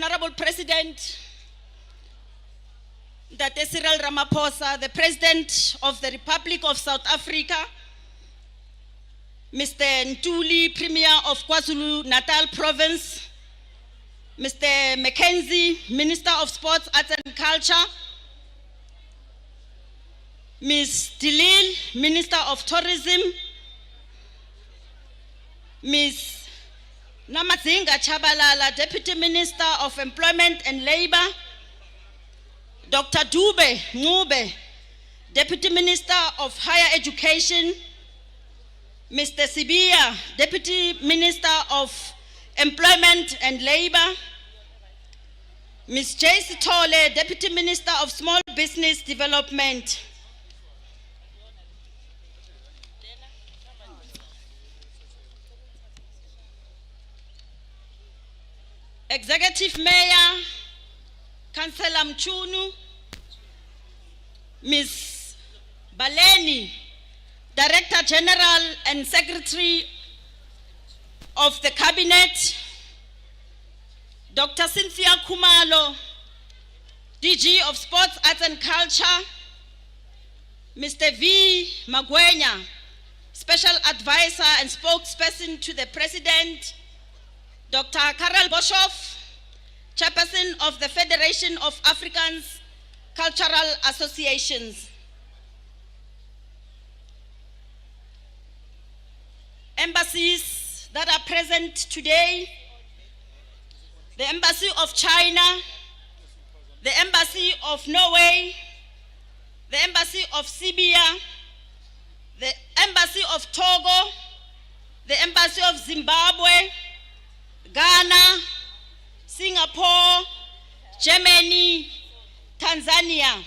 Honorable President, Dr. Cyril Ramaphosa, the President of the Republic of South Africa, Mr. Ntuli, Premier of KwaZulu-Natal Province, Mr. McKenzie, Minister of Sports, Arts and Culture, Ms. Dilil, Minister of Tourism, Ms. Namadzinga Chabalala, Deputy Minister of Employment and Labor, Dr. Dube Ncube, Deputy Minister of Higher Education, Mr. Sibia, Deputy Minister of Employment and Labor, Ms. J.C. Tole, Deputy Minister of Small Business Development, Executive Mayor, Councillor Mchunu, Ms. Baleni, Director General and Secretary of the Cabinet, Dr. Cynthia Khumalo, DG of Sports, Arts and Culture, Mr. V. Magwenya, Special Advisor and Spokesperson to the President, Dr. Karel Boshoff, Chairperson of the Federation of African Cultural Associations, embassies that are present today, the Embassy of China, the Embassy of Norway, the Embassy of Serbia, the Embassy of Togo, the Embassy of Zimbabwe, Ghana, Singapore, Germany, Tanzania.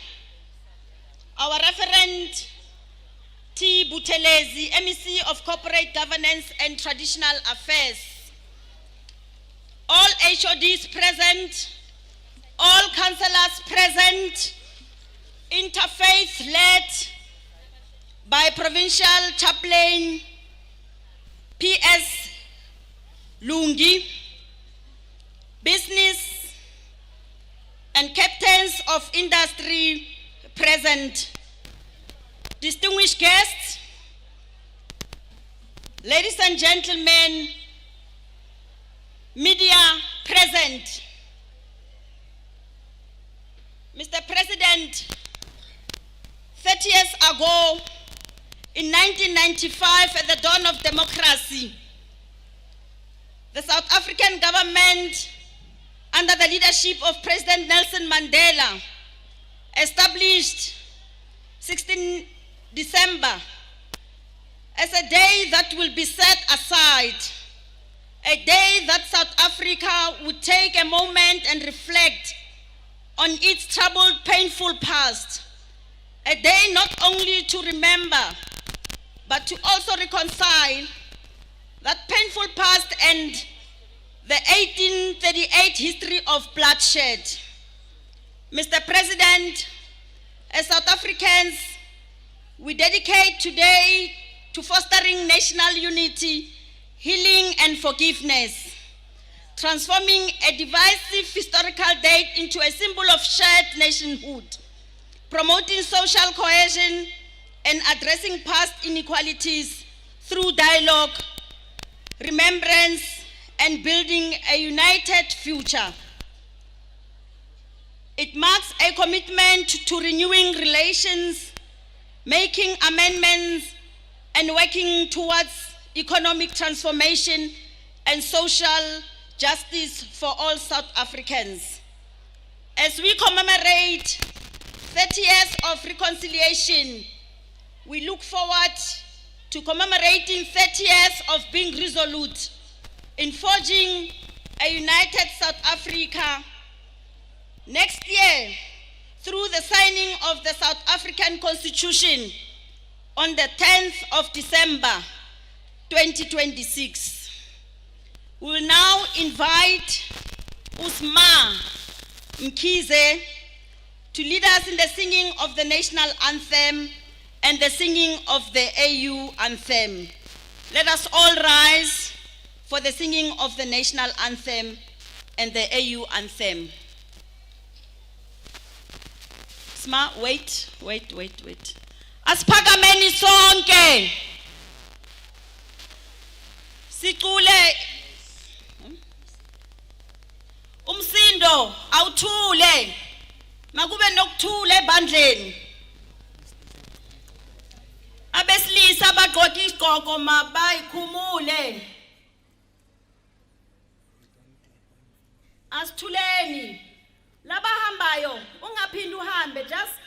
Our referent T. Buthelezi, MEC of Corporate Governance and Traditional Affairs. All HODs present, all councillors present, interfaith led by Provincial Chaplain P.S. Lungi, business and captains of industry present, distinguished guests, ladies and gentlemen, media present. Mr. President, 30 years ago, in 1995, at the dawn of democracy, the South African government, under the leadership of President Nelson Mandela, established 16 December as a day that will be set aside, a day that South Africa would take a moment and reflect on its troubled, painful past, a day not only to remember, but to also reconcile that painful past and the 1838 history of bloodshed. Mr. President, as South Africans, we dedicate today to fostering national unity, healing and forgiveness, transforming a divisive historical date into a symbol of shared nationhood, promoting social cohesion and addressing past inequalities through dialogue, remembrance, and building a united future. It marks a commitment to renewing relations, making amendments, and working towards economic transformation and social justice for all South Africans. As we commemorate 30 years of reconciliation, we look forward to commemorating 30 years of being resolute in forging a united South Africa next year through the signing of the South African Constitution on the 10th of December 2026. We will now invite uMzinyathi to lead us in the singing of the national anthem and the singing of the AU anthem. Let us all rise for the singing of the national anthem and the AU anthem. Sma, wait. Asiphakameni sonke. Sicule. Umsindo awuthule. Makube nokuthula ebandleni. Abesilisa abagqoka isigqoko mabayikhumule. Asithuleni. Labahambayo ungaphindi uhambe just.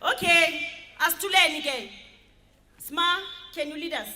Okay, asithuleni ke. Sma, can you lead us?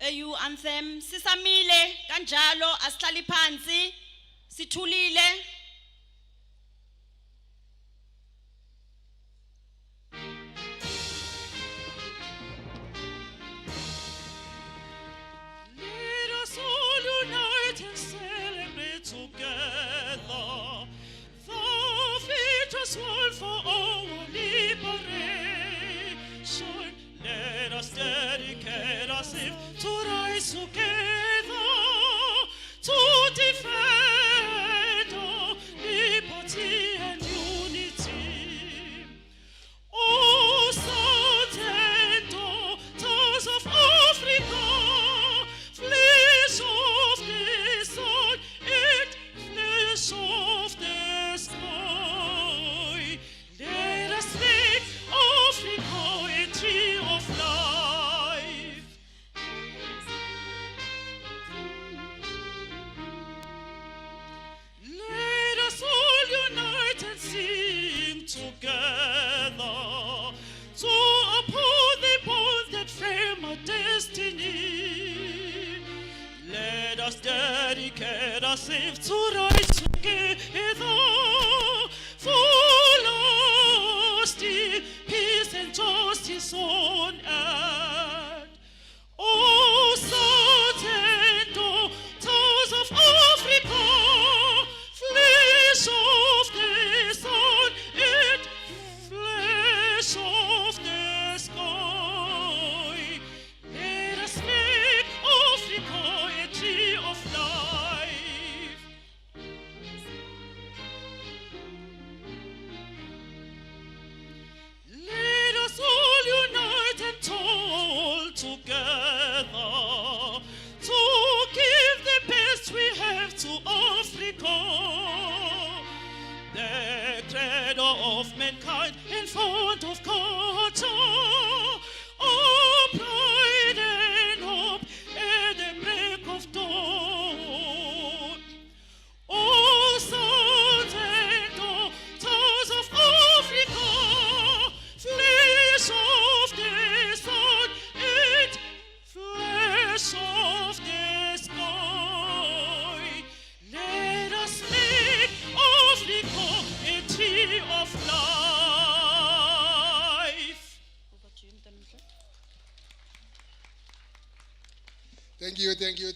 AU anthem sisamile kanjalo asihlali phansi sithulile. Let us all unite and celebrate together the victorious world for our liberation. Let us dedicate ourselves to rise together to defend our liberty and unity. Oh, sons and daughters of Africa, flesh of the sun and flesh of the sky, let us make Africa a tree of life. Let us all unite and sing together to uphold the bonds that frame our destiny. Let us dedicate ourselves to rise together for lasting peace and justice on earth. Oh, sons and daughters of Africa, flesh of the sun and flesh of the sky, let us make Africa a tree of life.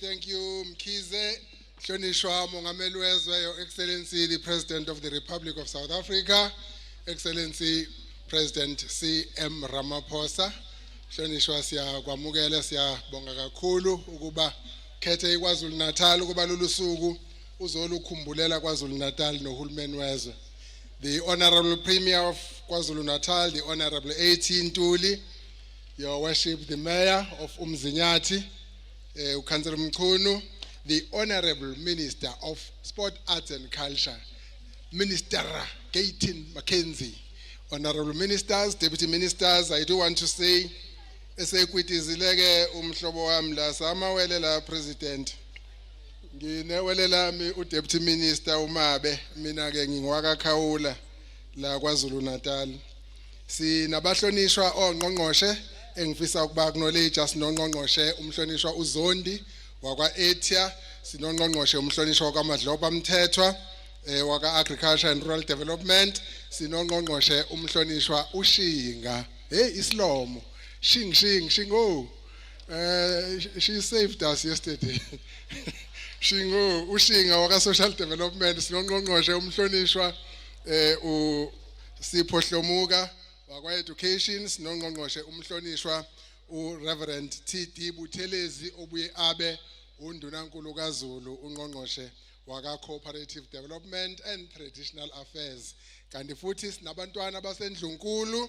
thank you, Mkhize. Hlonishwa Mongameli wezwe, Your Excellency, the President of the Republic of South Africa, Excellency President C.M. Ramaphosa. Hlonishwa siyakwamukela siyabonga kakhulu ukuba khethe KwaZulu-Natal ukuba lolu suku uzolukhumbulela KwaZulu-Natal nohulumeni wezwe. The Honorable Premier of KwaZulu-Natal, the Honorable A.T. Ntuli, Your Worship, the Mayor of uMzinyathi, Councillor Nquthu, the Honorable Minister of Sport, Arts and Culture, Minister McKenzie, Honorable Ministers, Deputy Ministers, I do want to say, esekwitizileke umhlobo wami la samawele la President. Nginewele mi uDeputy Minister uMabe, mina ke ngingwakaKhawula la KwaZulu-Natal. Sinabahlonishwa ongqongqoshe engifisa ukuba acknowledge asinongqongqoshe umhlonishwa uZondi wakwa-Etia, sinongqongqoshe umhlonishwa kwaMadloba Mthethwa waka-Agriculture and Rural Development, sinongqongqoshe umhlonishwa uShinga. Hey Islomo, Shingo. She saved us yesterday. Shingo, Ushinga waka-Social Development, sinongqongqoshe umhlonishwa uSipho Hlomuka wakwa-Education, sinongqongqoshe umhlonishwa uReverend T.D. Buthelezi obuye abe uNdunankulu kaZulu ungqongqoshe waka-Cooperative Development and Traditional Affairs. Kanti futhi sinabantwana baseNdlunkulu,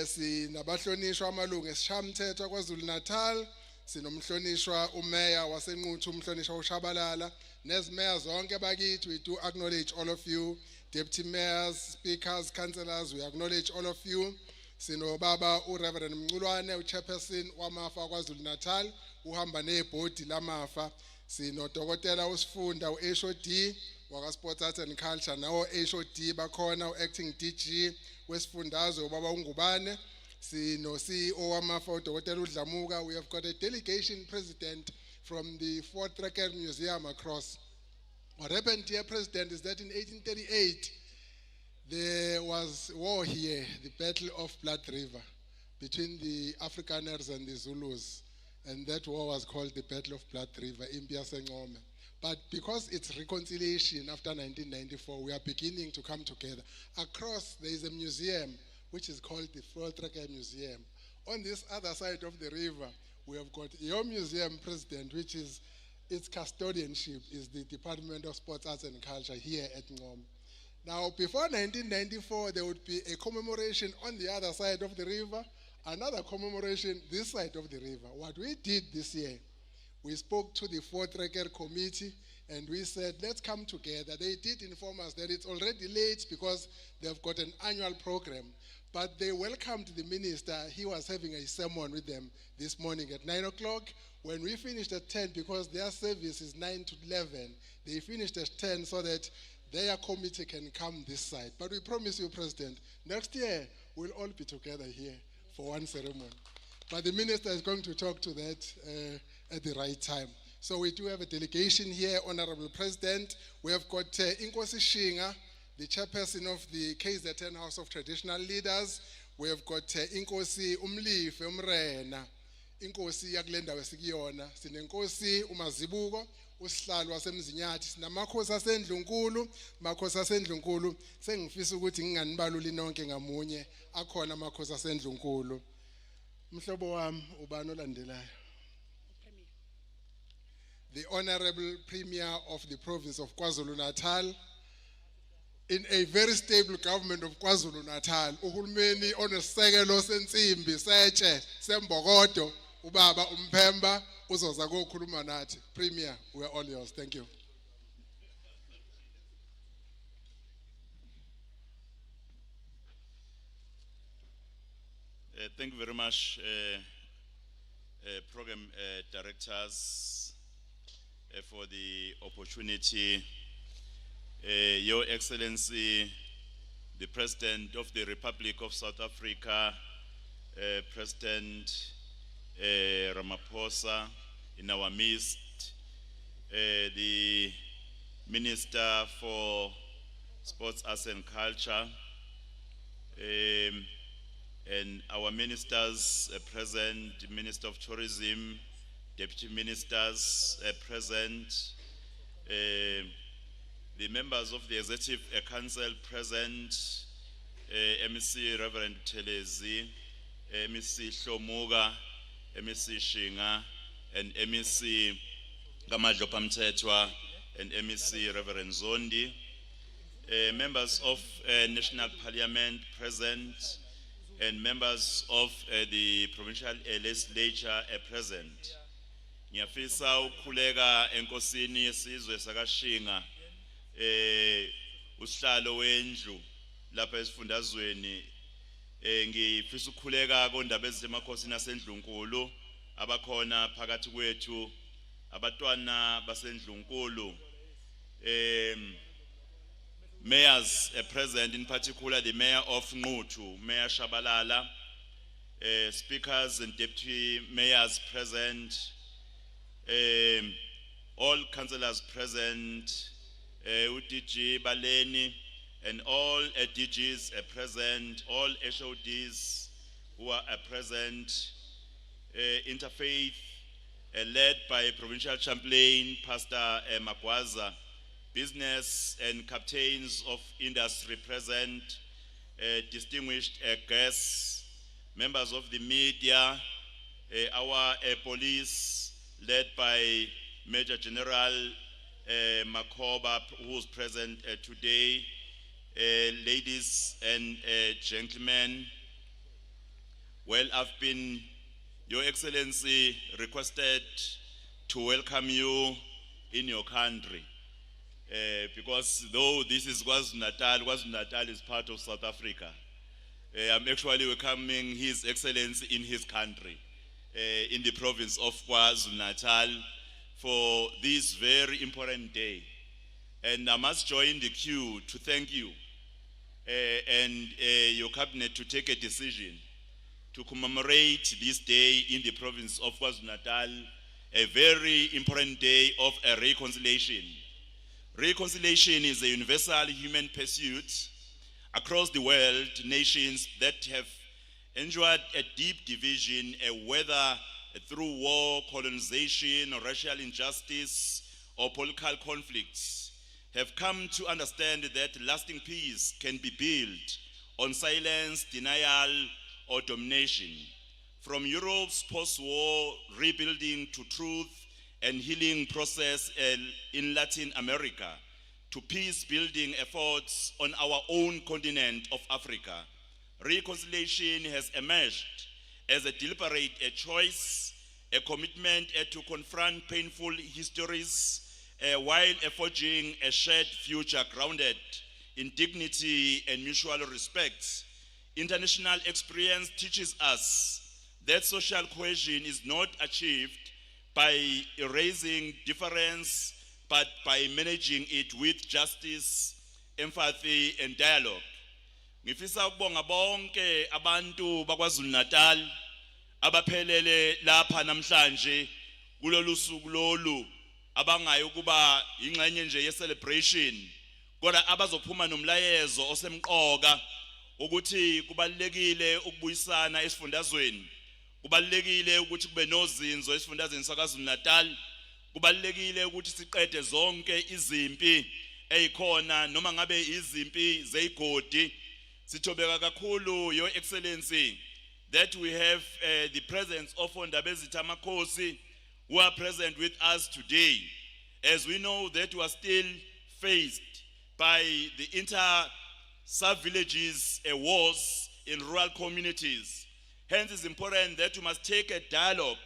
sinabahlonishwa amalungu esishayamithetho KwaZulu-Natal, sinomhlonishwa uMeya waseNquthu umhlonishwa uShabalala, nezimeya zonke bakithi. We do acknowledge all of you, deputy mayors, speakers, councillors, we acknowledge all of you. Sino baba uReverend Mngulwane, uchairperson wamafa KwaZulu-Natal, uhamba nebhodi lamafa. Sino dokotela usifunda uHOD waka-Sports, Arts and Culture, nawo HOD bakhona u-acting DG wesifundazwe ubaba uNgubane. Sino CEO wamafa udokotela uDlamuka. We have got a delegation president from the Ncuthu Museum across. What happened here, President, is that in 1838 there was war here, the Battle of Blood River, between the Afrikaners and the Zulus. And that war was called the Battle of Blood River, Ncome. But because it's reconciliation after 1994, we are beginning to come together. Across, there is a museum, which is called the Ncuthu Museum. On this other side of the river, we have got your museum, President, which is, its custodianship is the Department of Sports, Arts and Culture here at Ncome. Now, before 1994, there would be a commemoration on the other side of the river, another commemoration this side of the river. What we did this year, we spoke to the Ncuthu committee and we said, let's come together. They did inform us that it's already late because they've got an annual program. But they welcomed the minister. He was having a sermon with them this morning at 9 o'clock. When we finished at 10, because their service is 9 to 11, they finished at 10 so that their committee can come this side. But we promise you, President, next year we'll all be together here for one ceremony. But the minister is going to talk to that at the right time. So we do have a delegation here, Honorable President. We have got Nkosi Shinga, the chairperson of the KZN House of Traditional Leaders. We have got Nkosi Umlife Umrena, Nkosi yakulenda wesikiyona, sinenkosi uMazibuko, usihlalo waseMzinyathi, sinamakhosi asendlunkulu, makhosi asendlunkulu, sengifisa ukuthi nginganibaluli nonke ngamunye, akhona amakhosi asendlunkulu. Mhlobo wami ubani olandelayo? The Honorable Premier of the province of KwaZulu-Natal, in a very stable government of KwaZulu-Natal, uhulumeni onesisekelo sensimbi setshe sembokodo, ubaba uMphemba uzoza kokhuluma nathi. Premier, we are all yours. Thank you. Thank you very much, program directors, for the opportunity. Your Excellency, the President of the Republic of South Africa, President Ramaphosa in our midst, the Minister for Sports, Arts and Culture, and our ministers present, the Minister of Tourism, deputy ministers present, the members of the Executive Council present, MEC Reverend Telezi, MEC Shlomuga, MEC Shinga, and MEC Gamadlo Pamtetwa, and MEC Reverend Zondi, members of National Parliament present, and members of the Provincial Legislature present. Ngiyafisa ukukhuleka enkosini yesizwe sakaShinga usihlalo wendlu lapha esifundazweni, ngifisa ukukhuleka kondaba ezisemakhosini asendlunkulu abakhona phakathi kwethu, abatwana basendlunkulu, mayors present, in particular the mayor of Nquthu, Mayor Shabalala, speakers and deputy mayors present, all councillors present, UDG Baleni, and all DGs are present, all HODs who are present, interfaith led by provincial chaplain Pastor Magwaza, business and captains of industry present, distinguished guests, members of the media, our police led by Major General Makoba, who is present today, ladies and gentlemen. Well, I've been, Your Excellency, requested to welcome you in your country. Because though this is KwaZulu-Natal, KwaZulu-Natal is part of South Africa. I'm actually welcoming His Excellency in his country, in the province of KwaZulu-Natal, for this very important day. And I must join the queue to thank you and your cabinet to take a decision to commemorate this day in the province of KwaZulu-Natal, a very important day of a reconciliation. Reconciliation is a universal human pursuit across the world. Nations that have endured a deep division, whether through war, colonization, or racial injustice, or political conflicts, have come to understand that lasting peace can be built on silence, denial, or domination. From Europe's post-war rebuilding to truth and healing process in Latin America, to peace-building efforts on our own continent of Africa, reconciliation has emerged as a deliberate choice, a commitment to confront painful histories, while forging a shared future grounded in dignity and mutual respect. International experience teaches us that social cohesion is not achieved by erasing difference, but by managing it with justice, empathy, and dialogue. Ngifisa ukubonga bonke abantu bakwaZulu-Natal abaphelele lapha namhlanje kulolu suku lolu, abangayo kuba ingxenye nje ye-celebration, kodwa abazophuma nomlayezo osemqoka ukuthi kubalekile ukubuyisana esifundazweni, kubalekile ukuthi kube nozinzo esifundazweni saKwaZulu-Natal, kubalekile ukuthi siqede zonke izimpi ezikhona noma ngabe izimpi zeyigodi. Sithobeka kakhulu, Your Excellency, that we have the presence of Ondabezitha Makhosi who are present with us today, as we know that we are still faced by the inter-sub-villages wars in rural communities. Hence, it's important that we must take a dialogue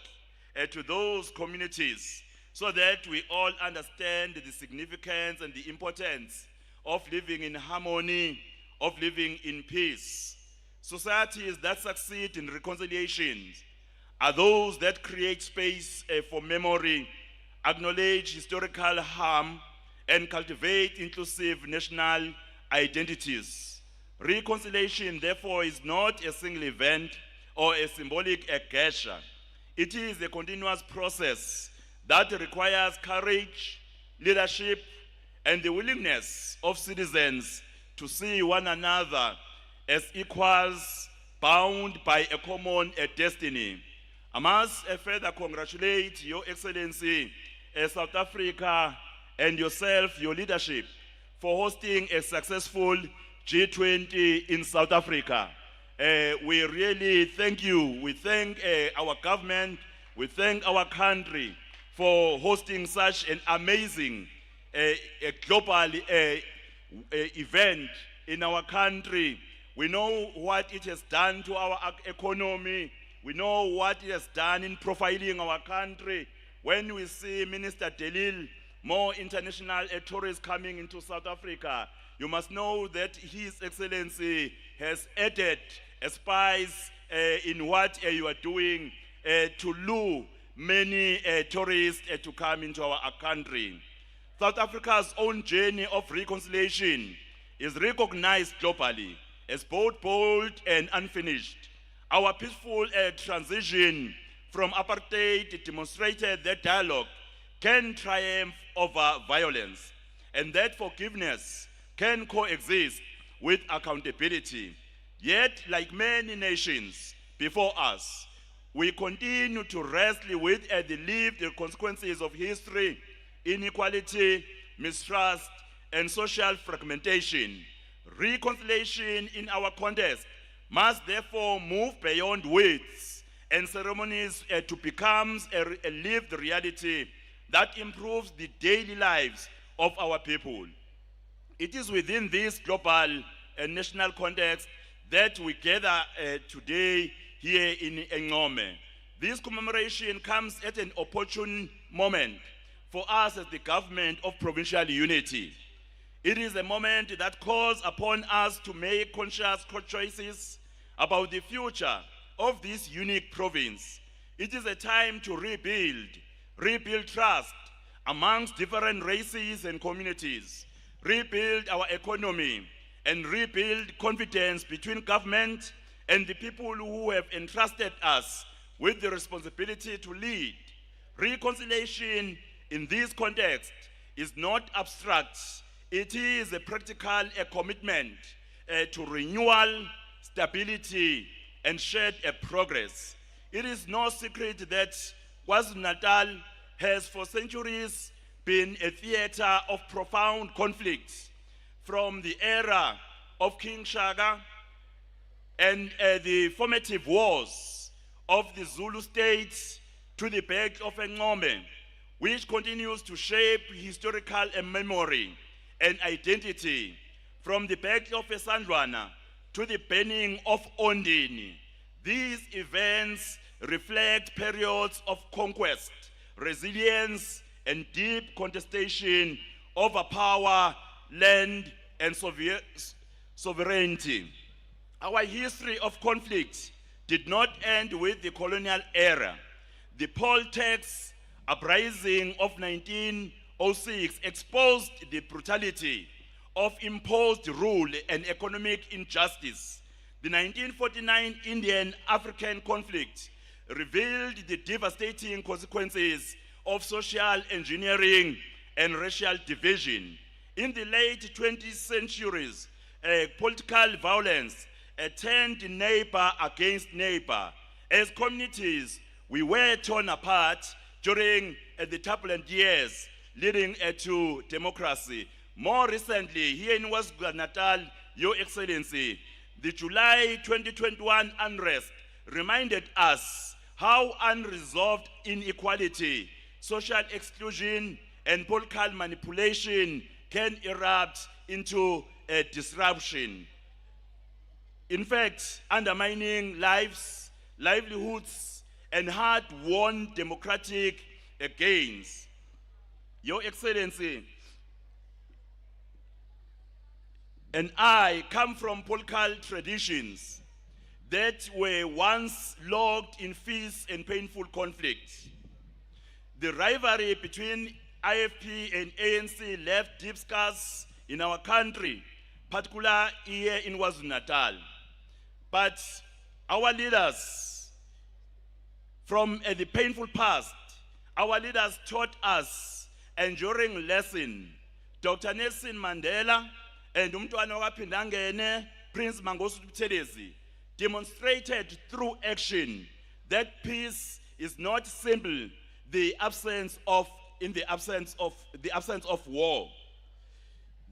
to those communities so that we all understand the significance and the importance of living in harmony, of living in peace. Societies that succeed in reconciliation are those that create space for memory, acknowledge historical harm, and cultivate inclusive national identities. Reconciliation, therefore, is not a single event or a symbolic gesture. It is a continuous process that requires courage, leadership, and the willingness of citizens to see one another as equals bound by a common destiny. I must further congratulate Your Excellency, South Africa, and yourself, your leadership, for hosting a successful G20 in South Africa. We really thank you. We thank our government. We thank our country for hosting such an amazing a global event in our country. We know what it has done to our economy. We know what it has done in profiling our country. When we see Minister Delil, more international tourists coming into South Africa, you must know that His Excellency has added a spice in what you are doing to lure many tourists to come into our country. South Africa's own journey of reconciliation is recognized globally as both bold and unfinished. Our peaceful transition from apartheid demonstrated that dialogue can triumph over violence and that forgiveness can coexist with accountability. Yet, like many nations before us, we continue to wrestle with the lived consequences of history, inequality, mistrust, and social fragmentation. Reconciliation in our context must therefore move beyond words and ceremonies to become a lived reality that improves the daily lives of our people. It is within this global and national context that we gather today here in Ncome. This commemoration comes at an opportune moment for us as the government of provincial unity. It is a moment that calls upon us to make conscious choices about the future of this unique province. It is a time to rebuild trust amongst different races and communities, rebuild our economy, and rebuild confidence between government and the people who have entrusted us with the responsibility to lead. Reconciliation in this context is not abstract. It is a practical commitment to renewal, stability, and shared progress. It is no secret that KwaZulu-Natal has for centuries been a theater of profound conflicts, from the era of King Shaka and the formative wars of the Zulu states to the Battle of Ncome, which continues to shape historical memory and identity, from the Battle of Esandwana to the burning of Ondini. These events reflect periods of conquest, resilience, and deep contestation over power, land, and sovereignty. Our history of conflict did not end with the colonial era. The poll tax uprising of 1906 exposed the brutality of imposed rule and economic injustice. The 1949 Indian-African conflict revealed the devastating consequences of social engineering and racial division. In the late 20th centuries, political violence turned neighbor against neighbor. As communities, we were torn apart during the turbulent years leading to democracy. More recently, here in KwaZulu-Natal, Your Excellency, the July 2021 unrest reminded us how unresolved inequality, social exclusion, and political manipulation can erupt into a disruption. In fact, undermining lives, livelihoods, and hard-won democratic gains. Your Excellency, and I come from political traditions that were once locked in fierce and painful conflict. The rivalry between IFP and ANC left deep scars in our country, particularly here in KwaZulu-Natal. But our leaders from the painful past, our leaders taught us enduring lesson. Dr. Nelson Mandela and umntwana wakwaphindangene, Prince Mangosuthu Buthelezi, demonstrated through action that peace is not simply the absence of war.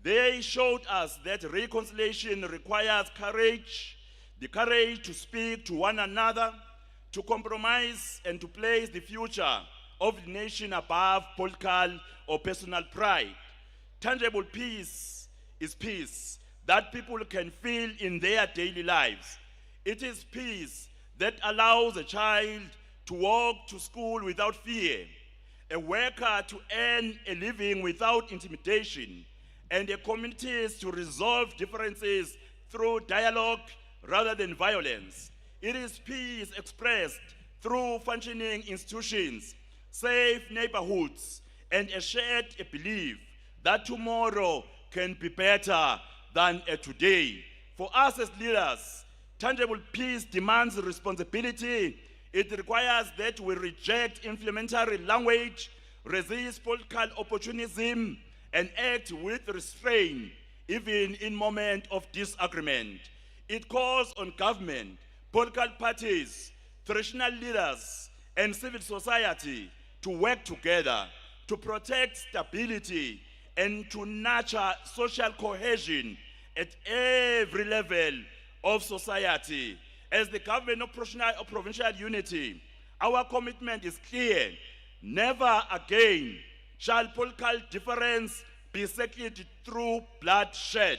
They showed us that reconciliation requires courage, the courage to speak to one another, to compromise and to place the future of the nation above political or personal pride. Tangible peace is peace that people can feel in their daily lives. It is peace that allows a child to walk to school without fear, a worker to earn a living without intimidation, and a communities to resolve differences through dialogue rather than violence. It is peace expressed through functioning institutions, safe neighborhoods, and a shared belief that tomorrow can be better than today. For us as leaders, tangible peace demands responsibility. It requires that we reject inflammatory language, resist political opportunism, and act with restraint, even in moments of disagreement. It calls on government, political parties, traditional leaders, and civil society to work together to protect stability and to nurture social cohesion at every level of society. As the government of provincial unity, our commitment is clear. Never again shall political difference be settled through bloodshed.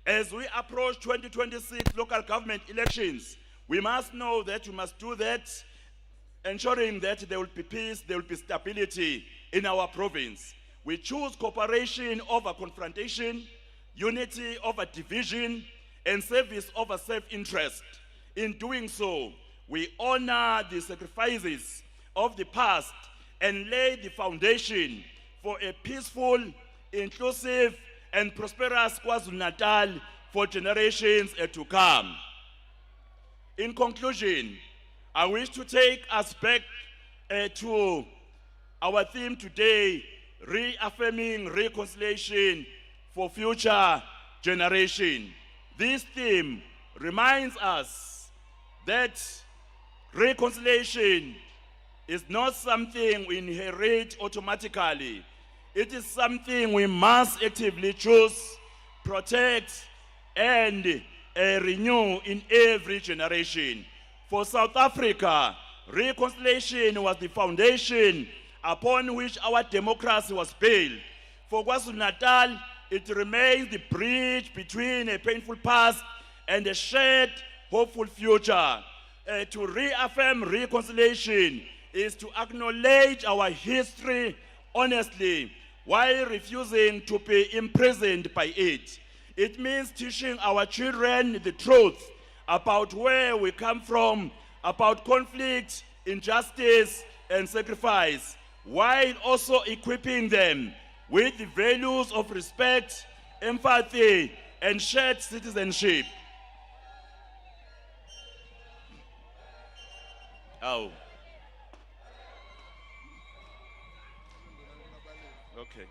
As we approach 2026 local government elections, we must know that we must do that, ensuring that there will be peace, there will be stability in our province. We choose cooperation over confrontation, unity over division, and service over self-interest. In doing so, we honor the sacrifices of the past and lay the foundation for a peaceful, inclusive, and prosperous KwaZulu-Natal for generations to come. In conclusion, I wish to take us back to our theme today, reaffirming reconciliation for future generation. This theme reminds us that reconciliation is not something we inherit automatically. It is something we must actively choose, protect, and renew in every generation. For South Africa, reconciliation was the foundation upon which our democracy was built. For KwaZulu-Natal, it remains the bridge between a painful past and a shared, hopeful future. To reaffirm reconciliation is to acknowledge our history honestly while refusing to be imprisoned by it. It means teaching our children the truth about where we come from, about conflict, injustice, and sacrifice, while also equipping them with the values of respect, empathy, and shared citizenship. Oh. Okay.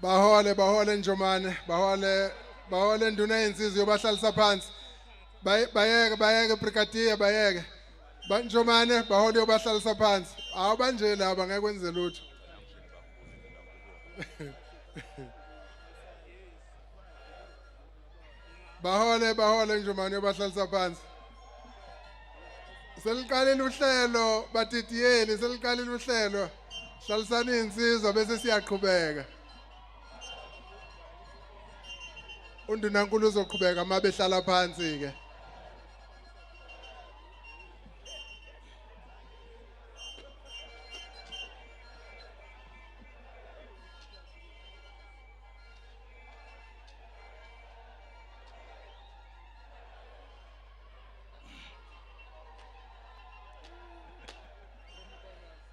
Bahole Njomane, bahole nduna yensizi yobahlalisa phansi. Bayeke brigadier bayeke. Njomane bahole yobahlalisa phansi. Awubanje laba ngeke kwenze lutho. Bahole Njomane yobahlalisa phansi. Seliqalile uhlelo batitiyeni, seliqalile uhlelo. Hlalisani insizwa bese siyaqhubeka. Undunankulu uzoqhubeka mabe hlala phansi ke.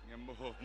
Ngiyambona.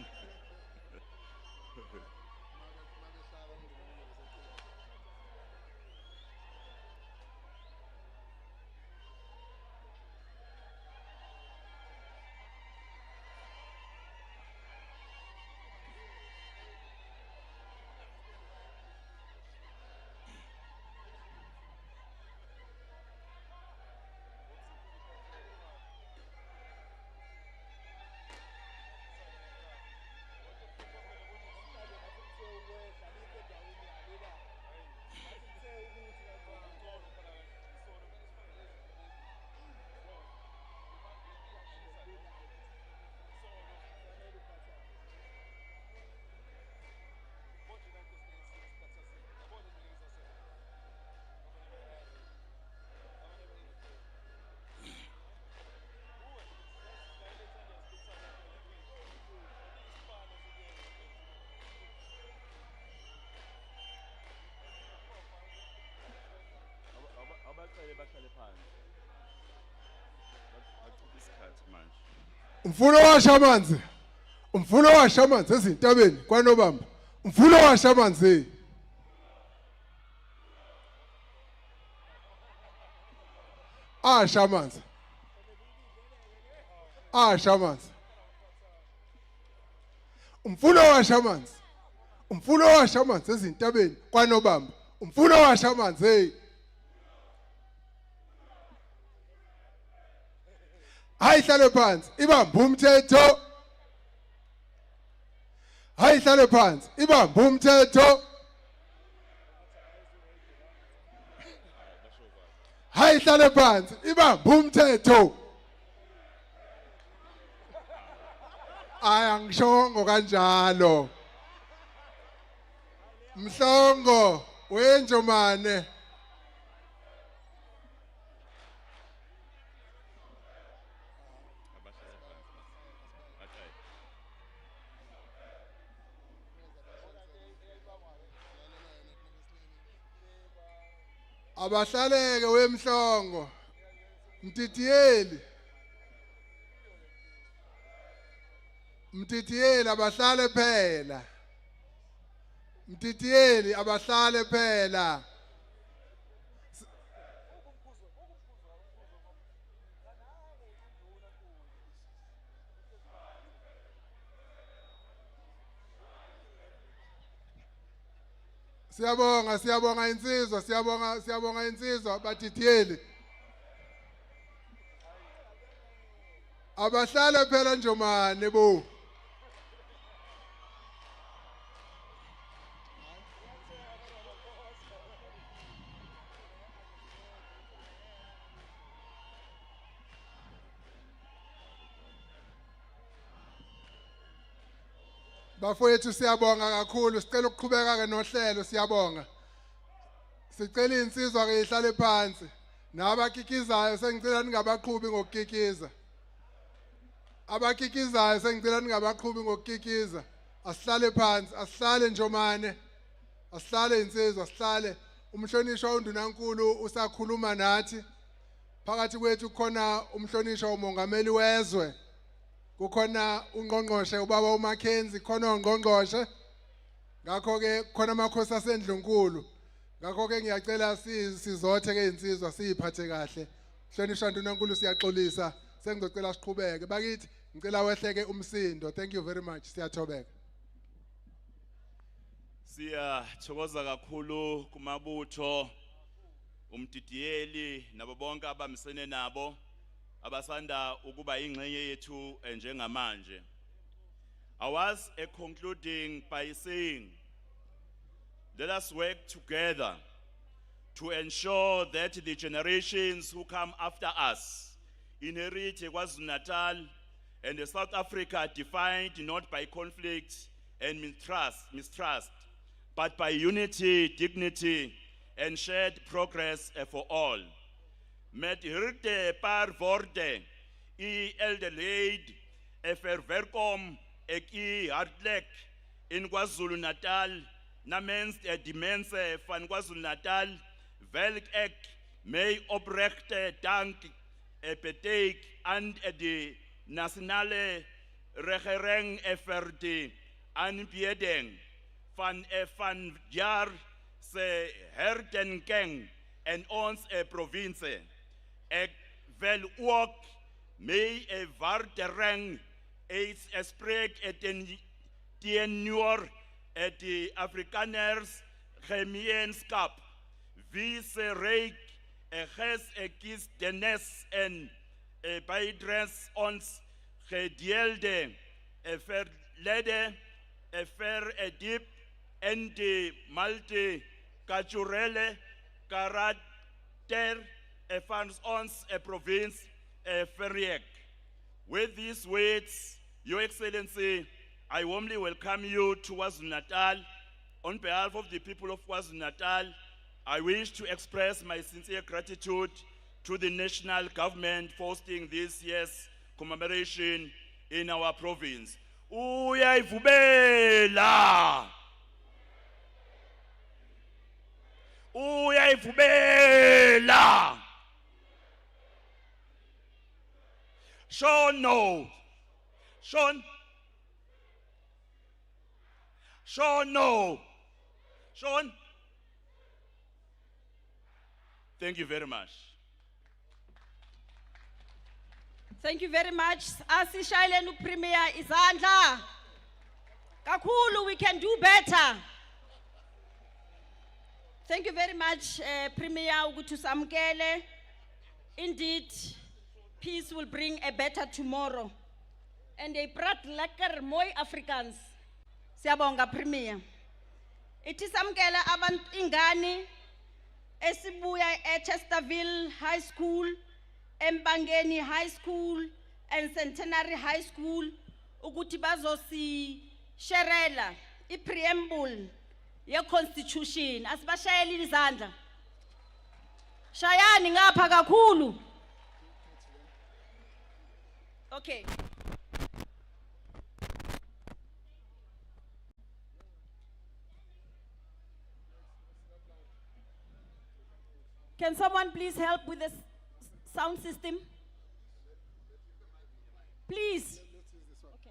Umfuno washa amanzi. Umfuno washa amanzi ezintabeni kwaNobamba. Umfuno washa amanzi. Asha amanzi. Asha amanzi. Umfuno washa amanzi. Umfuno washa amanzi ezintabeni kwaNobamba. Umfuno washa amanzi. Hayihlale phansi ibambe umthetho. Hayihlale phansi ibambe umthetho. Hayihlale phansi ibambe umthetho. Ayangishongo kanjalo. Mhlongo wenjomane. Abahlaleke wemhlongo. Mtitiyeli. Mtitiyeli abahlale phela. Mtitiyeli abahlale phela. Siyabonga insizwa, siyabonga insizwa batitiyeli. Abahlale phela njomane bo. Bafowethu siyabonga kakhulu, sicela ukuqhubeka ke nohlelo siyabonga. Sicela insizwa ke ihlale phansi. Nabakikizayo sengicela ningabaqhubi ngokukikiza. Abakikizayo sengicela ningabaqhubi ngokukikiza. Asihlale phansi, asihlale njomane. Asihlale insizwa, asihlale. Umhlonishwa uNdunankulu usakhuluma nathi. Phakathi kwethu khona umhlonishwa umongameli wezwe. Kukhona ungqongqoshe ubaba McKenzie, khona ungqongqoshe. Ngakho ke khona amakhosi asendlunkulu. Ngakho ke ngiyacela sizothe ke insizwa siyiphathe kahle. Mhlonishwa uNdunankulu siyaxolisa. Sengizocela siqhubeke. Bakithi ngicela wehleke umsindo. Thank you very much. Siyathobeka. Siyathokoza kakhulu kumabutho umdidiyeli nabo bonke abamisene nabo abasanda ukuba ingxenye yethu njengamanje. I was concluding by saying, let us work together to ensure that the generations who come after us inherit KwaZulu-Natal and a South Africa defined not by conflict and mistrust, but by unity, dignity, and shared progress for all. Met hirte par vorde, eldeleid, verwerkom, ek hartlek in KwaZulu-Natal, namens dimense van KwaZulu-Natal, welk ek may oprechte dank beteek aan de nationale regering de aanbieding van jaar se herdenking en ons provincie. Ek wil ook mee waardering spreek teenoor die Afrikaners gemeenskap. Wie se rijk kies dennis en bijdraes ons gedeelde verlede verdiep en de multiculturele karakter van ons province verrijkt. With these words, Your Excellency, I warmly welcome you to KwaZulu-Natal. On behalf of the people of KwaZulu-Natal, I wish to express my sincere gratitude to the national government for hosting this year's commemoration in our province. Uyayivubela! Uyayivubela! Sure no! Sean? Sean, no. Sean? Thank you very much. Thank you very much. Asishayeleni uPremier izandla. Kakhulu, we can do better. Thank you very much, Premier Nquthu samkele. Indeed, peace will bring a better tomorrow. And they brought lekker mooi Afrikaans. Siyabonga Premier. It is samkele abantu ingani esibuya eChesterville High School, eMbangeni High School, and Centenary High School ukuthi bazosi sherela I-preamble ye-constitution. Asibashayeli izandla. Shayani ngapha kakhulu. Okay. Can someone please help with the sound system? Please. Okay.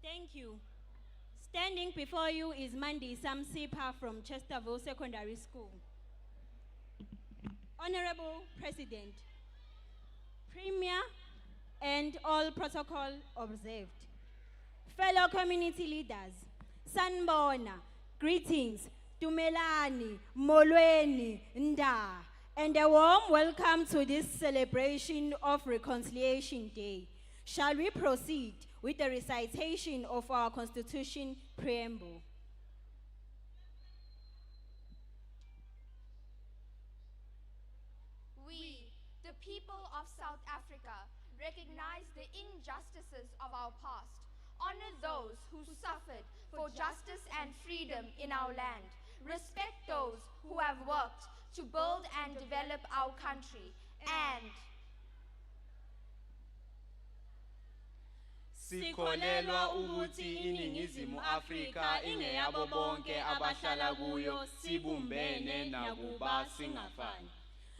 Thank you. Standing before you is Mandi Samsipa from Chesterville Secondary School. Honorable President, Premier, and all protocol observed. Fellow community leaders, Sanbona, greetings, Tumelani, Molweni, Nda, and a warm welcome to this celebration of Reconciliation Day. Shall we proceed with the recitation of our Constitution preamble? We, the people of South Africa, recognize the injustices of our past, honor those who suffered for justice and freedom in our land, respect those who have worked to build and develop our country, and sikholelwa ukuthi iningizimu Afrika ingeyabo bonke abahlala kuyo sibumbene nakuba singafani.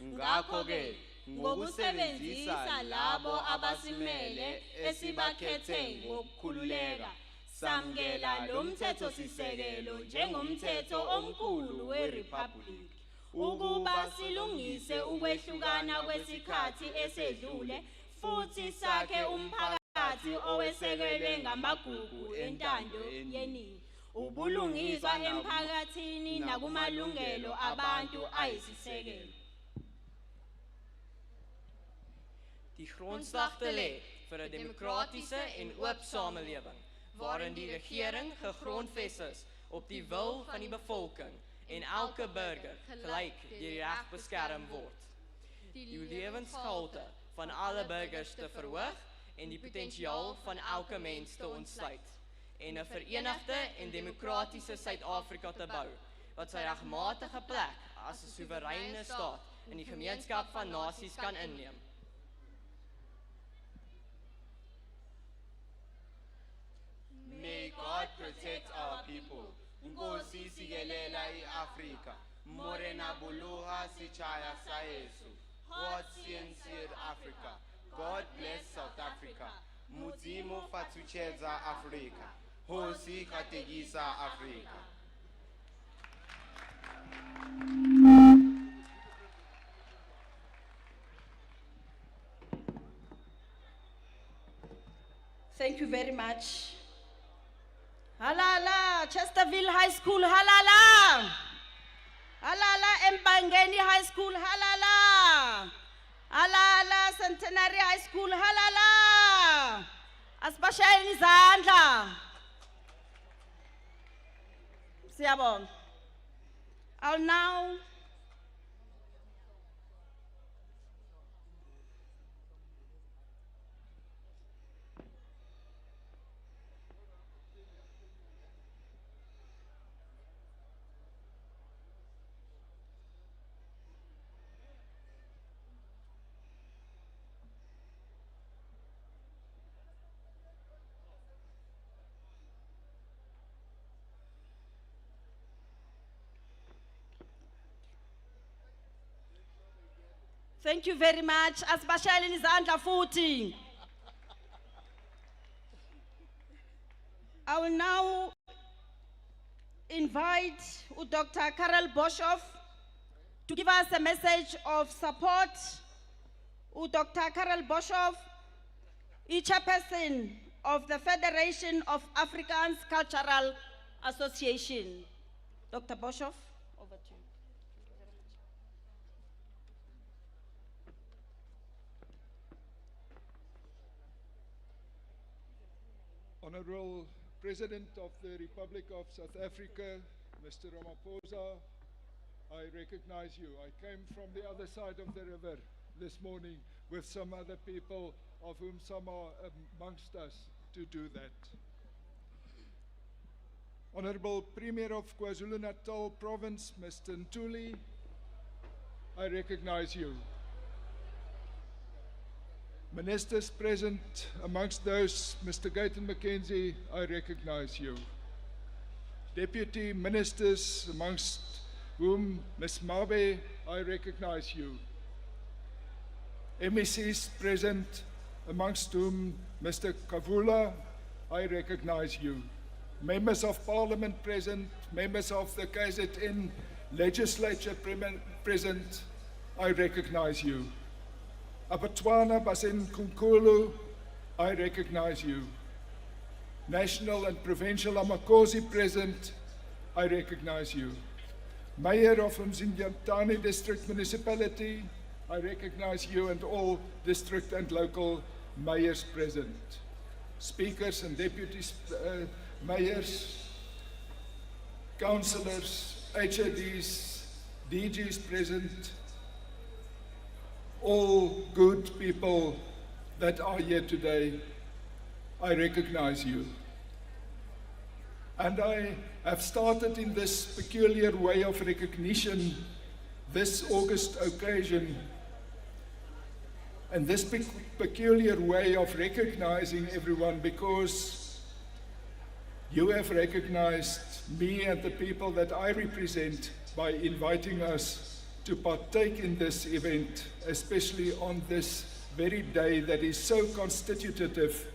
Ngakho ke ngokusebenzisa labo abasimele esibakhethe ngokukhululeka samkela lo mthetho sisekelo njengomthetho omkhulu weRepublic ukuba silungise ukwehlukana kwesikhathi esedlule futhi sakhe umphakathi owesekelwe ngamagugu entando yeningi ubulungiswa emphakathini nakumalungelo abantu ayisisekelo. Die grondslag te lê vir 'n demokratiese en oop samelewing waarin die regering gegrondves is op die wil van die bevolking en elke burger gelyk deur die reg beskerm word. Die lewensgehalte van alle burgers te verhoog en die potensiaal van elke mens te ontsluit en 'n verenigde en demokratiese Suid-Afrika te bou wat sy regmatige plek as 'n soewereine staat in die gemeenskap van nasies kan inneem. May God protect our people. Nkosi sikelela iAfrika. Morena buluha sichaya sayesu. God sincere Africa. God bless South Africa. Mudzimu fatucheza Afrika. Hosi kategisa Afrika. Thank you very much. Halala, Chesterville High School, halala. Halala, Mbangeni High School, halala. Halala, Centenary High School, halala. Asibashayeni izandla. Siyabonga. I'll now Thank you very much. Asibashayele izandla futhi. I will now invite Dr. Cyril Boshoff to give us a message of support. Dr. Cyril Boshoff, chairperson of the Federation of Afrikaans Cultural Association. Dr. Boshoff, over to you. Honorable President of the Republic of South Africa, Mr. Ramaphosa, I recognize you. I came from the other side of the river this morning with some other people, of whom some are amongst us, to do that. Honorable Premier of KwaZulu-Natal Province, Mr. Ntuli, I recognize you. Ministers present, amongst those, Mr. McKenzie, I recognize you. Deputy Ministers, amongst whom Ms. Mabe, I recognize you. MECs present, amongst whom Mr. Kavula, I recognize you. Members of Parliament present, members of the KZN Legislature present, I recognize you. Abatwana Basin Kunkulu, I recognize you. National and Provincial Amakosi present, I recognize you. Mayor of uMzinyathi District Municipality, I recognize you and all district and local mayors present. Speakers and deputy mayors, councillors, HODs, DGs present, all good people that are here today, I recognize you. And I have started in this peculiar way of recognition, this August occasion, and this peculiar way of recognizing everyone, because you have recognized me and the people that I represent by inviting us to partake in this event, especially on this very day that is so constitutive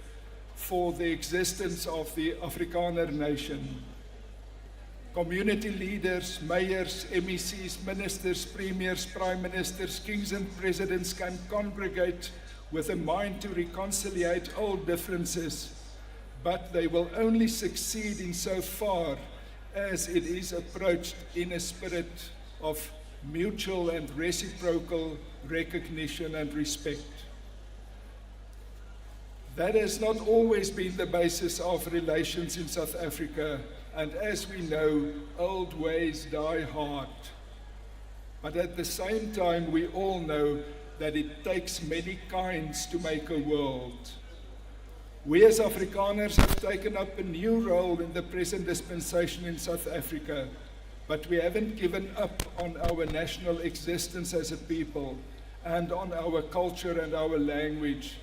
for the existence of the Afrikaner nation. Community leaders, mayors, MECs, ministers, premiers, prime ministers, kings and presidents can congregate with a mind to reconciliate old differences, but they will only succeed in so far as it is approached in a spirit of mutual and reciprocal recognition and respect. That has not always been the basis of relations in South Africa, and as we know, old ways die hard. But at the same time, we all know that it takes many kinds to make a world. We as Afrikaners have taken up a new role in the present dispensation in South Africa, but we haven't given up on our national existence as a people and on our culture and our language,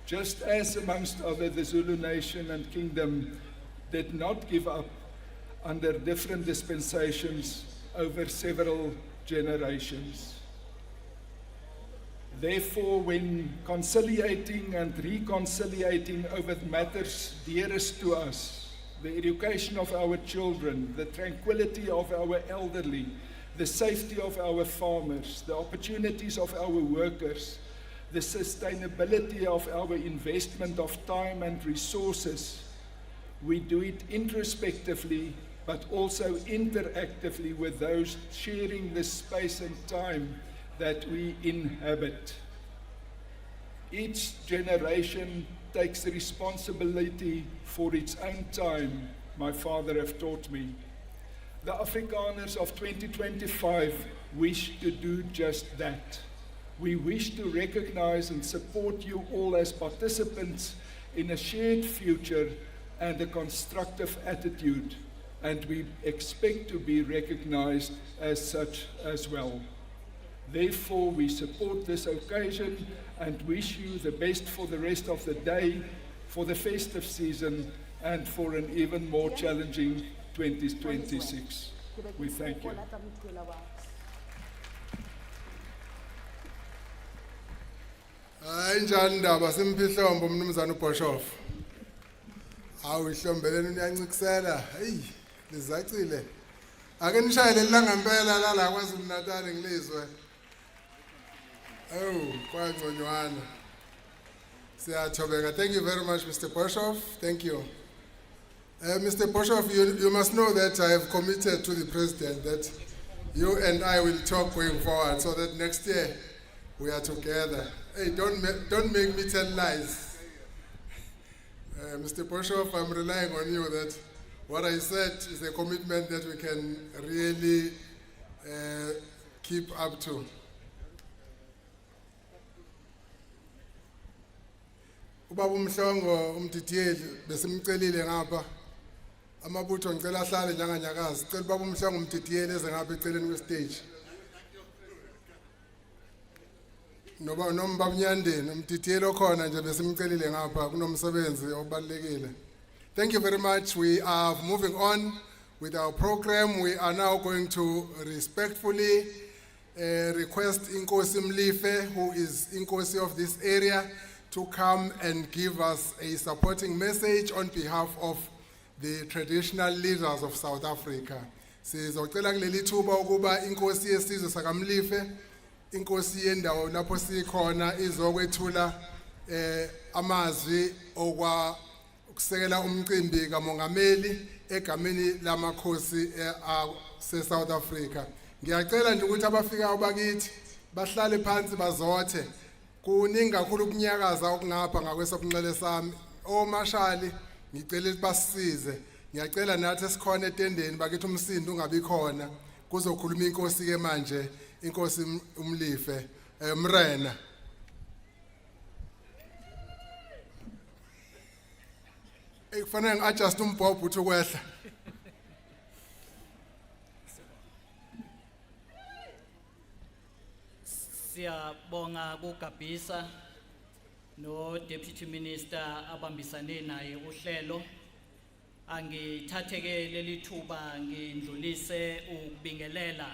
just as amongst other the Zulu nation and kingdom did not give up under different dispensations over several generations. Therefore, when conciliating and reconciliating over matters dearest to us, the education of our children, the tranquility of our elderly, the safety of our farmers, the opportunities of our workers, the sustainability of our investment of time and resources, we do it introspectively, but also interactively with those sharing the space and time that we inhabit. Each generation takes responsibility for its own time, my father have taught me. The Afrikaners of 2025 wish to do just that. We wish to recognize and support you all as participants in a shared future and a constructive attitude, and we expect to be recognized as such as well. Therefore, we support this occasion and wish you the best for the rest of the day, for the festive season, and for an even more challenging 2026. We thank you. Hayi njani indaba simpihlombo mnumzana uBoshoff. Awu ihlombeleni uyancikisela. Hey, lizacile. Ake nishayele lilangempela la KwaZulu-Natal ngilizwe. Oh, kwangconywana. Siyathobeka. Thank you very much, Mr. Boshoff. Thank you. Mr. Boshoff, you must know that I have committed to the President that you and I will talk going forward so that next year we are together. Hey, don't make me tell lies. Mr. Boshoff, I'm relying on you that what I said is a commitment that we can really keep up to. Ubaba uMhlongo umdidiyeli besimcelile ngapha amabutho ngicela ahlale njenganyakazi cela ubaba uMhlongo umdidiyeli eze ngapha eceleni kwestage noma baba Nyandeni umdidiyeli okhona nje besimcelile ngapha kunomsebenzi obalekile. Thank you very much. We are moving on with our program. We are now going to respectfully request Nkosi Mlife, who is Nkosi of this area, to come and give us a supporting message on behalf of the traditional leaders of South Africa. Sizocela kuleli thuba ukuba Inkosi yesizwe sakaMlife, Inkosi yendawo lapho sikhona izokwethula amazwi okwa ukusekela umcimbi kamongameli egameni lamakhosi South Africa. Ngiyacela nje ukuthi abafika abakithi bahlale phansi bazothe. Kuningi kakhulu ukunyakaza okungapha ngakwesobunxele sami. Omashali ngicela basisize. Ngiyacela nathi esikhona etendeni bakithi umsindo ungabi khona kuzokhuluma inkosi ke manje inkosi uMlife Mrena. Ekufanele ngi-adjust umbhobho uthi ukwehla. Siyabonga kuGabisa no Deputy Minister abambisane naye uhlelo. Angithatheke leli thuba ngindlulise ukubingelela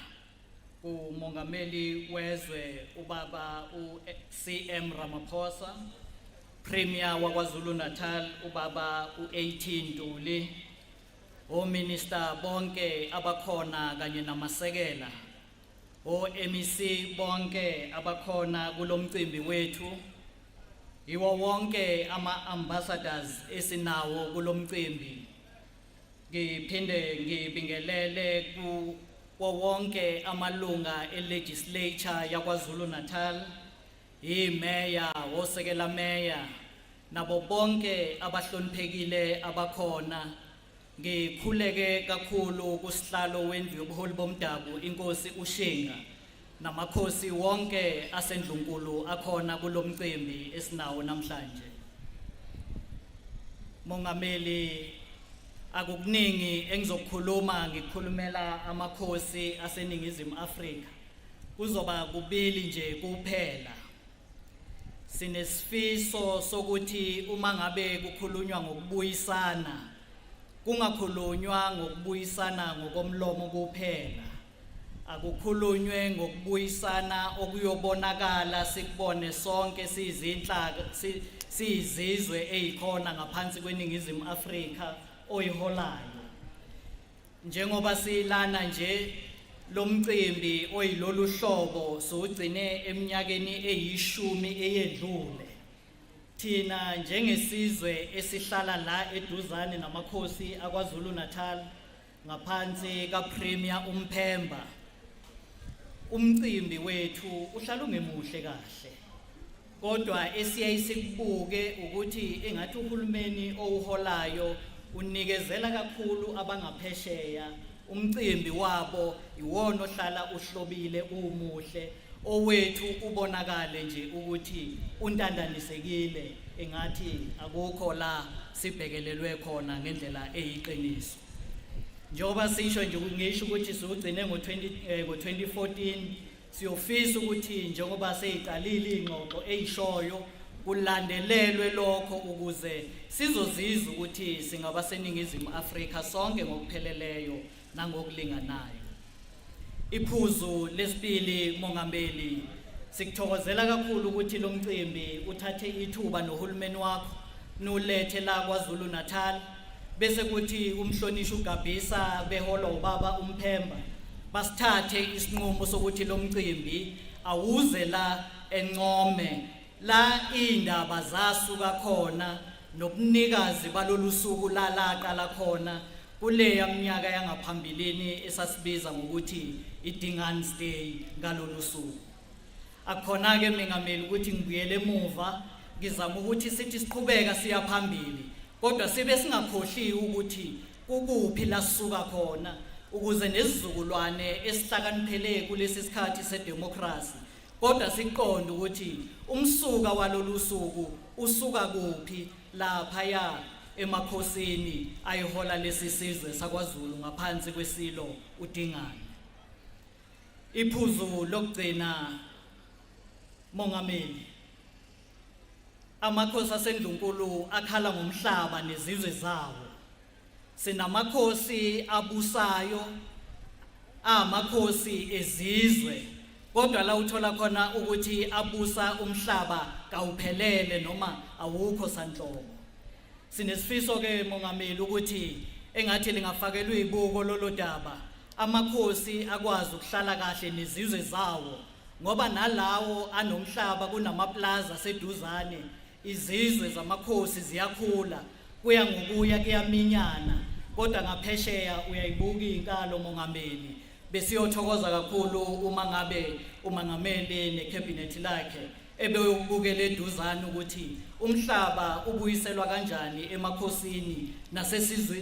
uMongameli wezwe ubaba uCM Ramaphosa, Premier wa KwaZulu-Natal ubaba u18 Ntuli, oMinister bonke abakhona kanye namasekela, oMEC bonke abakhona kulomcimbi wethu, iwo wonke ama-ambassadors esinawo kulomcimbi. Ngiphinde ngibingelele kuwo wonke amalunga e-legislature yakwaZulu-Natal, imeya, osekela meya, nabo bonke abahloniphekile abakhona. Ngikhuleke kakhulu kusihlalo wendlu yobuholi bomdabu inkosi uShinga namakhosi wonke asendlunkulu akhona kulomcimbi esinawo namhlanje. Mongameli, akukuningi engizokukhuluma ngikhulumela amakhosi aseNingizimu Afrika. Kuzoba kubili nje kuphela. Sinesifiso sokuthi uma ngabe kukhulunywa ngokubuyisana, kungakhulunywa ngokubuyisana ngokomlomo kuphela. Akukhulunywe ngokubuyisana okuyobonakala sikubone sonke siyizinhlaka siyizizwe ezikhona ngaphansi kweNingizimu Afrika oyiholayo. Njengoba silana nje lomcimbi oyilolu hlobo sogcine eminyakeni eyishumi eyedlule. Thina njengesizwe esihlala la eduzane namakhosi akwaZulu-Natal ngaphansi kaPremier uMphemba, umcimbi wethu uhlala ungemuhle kahle. Kodwa esiyayisibuke ukuthi engathi uhulumeni owuholayo unikezela kakhulu abangaphesheya. Umcimbi wabo iwona ohlala uhlobile umuhle, owethu ubonakale nje ukuthi untandanisekile, engathi akukho la sibhekelelwe khona ngendlela eyiqiniso. Njengoba sisho nje ngisho ukuthi sogcine ngo2014 siyofisa ukuthi njengoba seyiqalile ingxoxo eyishoyo kulandelelwe lokho ukuze sizozizwa ukuthi singaba seNingizimu Afrika sonke ngokupheleleyo nangokulinganayo. Iphuzu lesibili Mongameli, Sikuthokozela kakhulu ukuthi lo mcimbi uthathe ithuba nohulumeni wakho nulethe la KwaZulu-Natal bese kuthi umhlonishwa uGabisa behola ubaba uMphemba basithathe isinqumo sokuthi lo mcimbi awuze la Ncome la indaba zasuka khona nobunikazi balolu suku la laqala khona kule yaminyaka yangaphambilini esasibiza ngokuthi iDingani Day ngalolu suku. Akukhona ke mengameli ukuthi ngibuyele emuva ngizama ukuthi sithi siqhubeka siya phambili kodwa sibe singakhohli ukuthi ukuphi la sisuka khona ukuze nesizukulwane esihlakaniphele kulesi sikhathi sedemocracy kodwa siqonde ukuthi umsuka walolu suku usuka kuphi lapha ya emakhosini ayihola lesi sizwe sakwaZulu ngaphansi kwesilo uDingani. Iphuzu lokugcina Mongameli, amakhosi aseNdlunkulu akhala ngomhlaba nezizwe zawo. Sinamakhosi abusayo, amakhosi ezizwe, kodwa la uthola khona ukuthi abusa umhlaba kawuphelele noma awukho sanhlobo. Sinesifiso ke Mongameli ukuthi engathi lingafakelwa ibuko lolodaba, amakhosi akwazi ukuhlala kahle nezizwe zawo. Ngoba nalawo anomhlaba kunamaplaza seduzane izizwe zamakhosi ziyakhula kuya ngokuya kuyaminyana kodwa ngaphesheya uyayibuka inkalo Mongameli besiyothokoza kakhulu uma ngabe uMongameli necabinet lakhe ebeyubukela eduzane ukuthi umhlaba ubuyiselwa kanjani emakhosini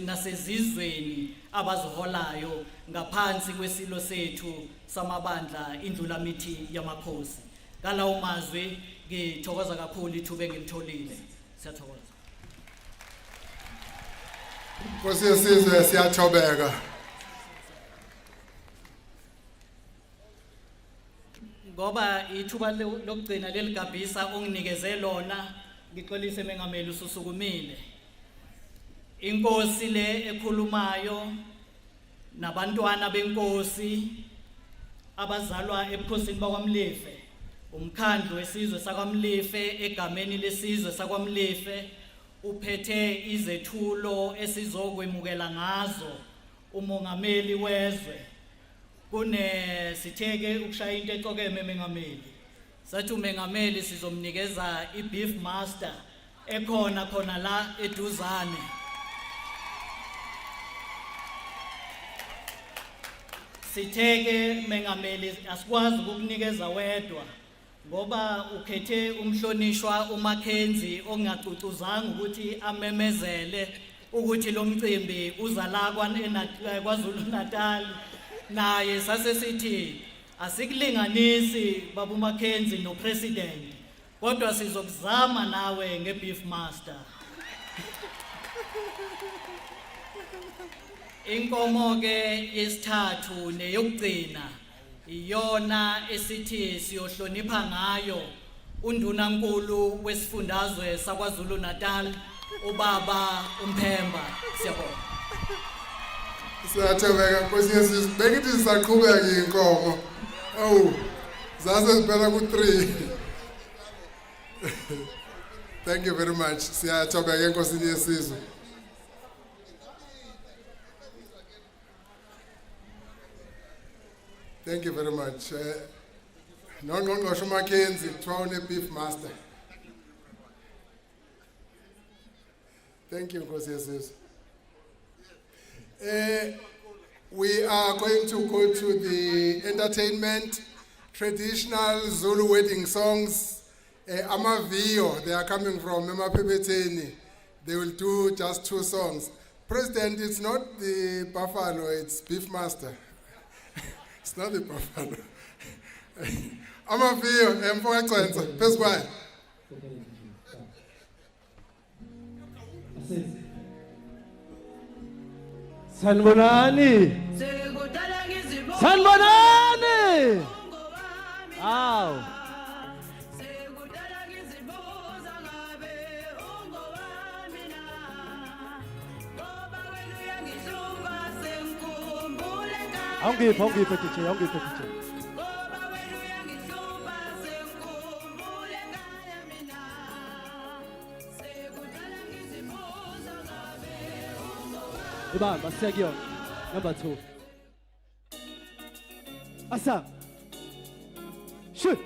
nasezizweni abaziholayo ngaphansi kwesilo sethu samabandla indlulamithi yamakhosi. Ngalawo mazwi ngithokoza kakhulu ithuba engilitholile. Siyathokoza. Nkosi yesizwe siyathobeka. Ngoba ithuba lokugcina leligabhisa onginikeze lona ngixolise mengameli ususukumile. Inkosi le ekhulumayo nabantwana benkosi abazalwa ebukhosini bakwaMlife, umkhandlu wesizwe sakwaMlife egameni lesizwe sakwaMlife uphethe izethulo esizokwemukela ngazo uMongameli wezwe. Sitheke ukushaya into eqokeme mengameli. Sathi uMengameli sizomnikeza iBeef Master khona la eduzane. Sitheke mengameli asikwazi ukukunikeza wedwa ngoba ukhethe umhlonishwa uMcKenzie ongacucuzanga ukuthi amemezele ukuthi lo mcimbi uzala KwaZulu-Natal. Naye sase sithi asikulinganisi baba uMcKenzie no president kodwa sizokuzama nawe ngeBeef Master. Inkomo ke yesithathu neyokugcina iyona esithi siyohlonipha ngayo undunankulu wesifundazwe sakwaZulu-Natal ubaba uMphemba. Siyabonga. Siyathobeka Nkosi yesizwe. Bengithi sisaqhubeka inkomo. Zase siphela ku3. Thank you very much. Siyathobeka Nkosini yesizwe. Thank you very much. Nongqongqoshe uMcKenzie kuthiwa uneBeef Master. Thank you Nkosi yesizwe. We are going to go to the entertainment, traditional Zulu wedding songs. Amaviyo, they are coming from Emapepeteni. They will do just 2 songs. President, it's not the buffalo, it's Beef Master. It's not the buffalo. Amaviyo, emfowethenza, phezu kwayo. Sanibonani. Sanibonani. Aw. Awungiphi DJ, awungiphi DJ. Ibamba siyakuyona. Number 2. Asa. Shoot.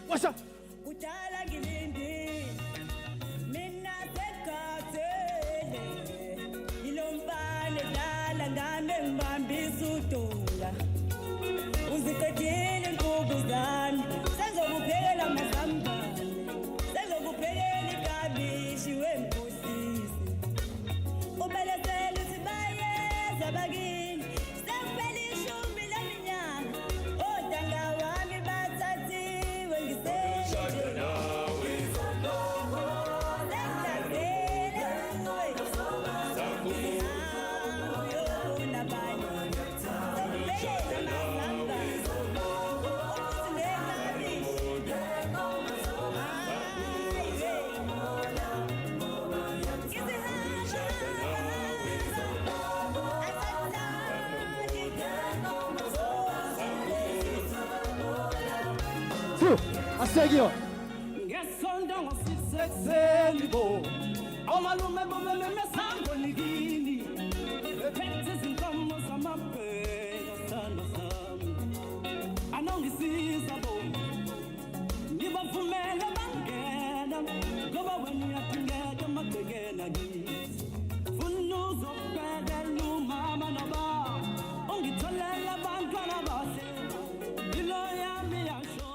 What's up? Kudala ngilindi mina sekhathele ilombane dala ngame ngibambisa udola uziqedile inkqubo zami senzokuphekela amazambane senzokuphekela ikabishi wemkosisi ubelethele sibayeza bakini sekuphela ishumi leminyaka odanga wami bathathiwe ngiseshade nawe Asegio. ngesonto ngosisekuseni bo omalume bobememesango likini bephethe izinkomo zamabheka sando sami anongisiza bo ngibavumele bangena ngoba wena uyadingeka amabhekena kithi funa uzobhekela umama nobaba ungitholela abantwana bahle ilo yami yasho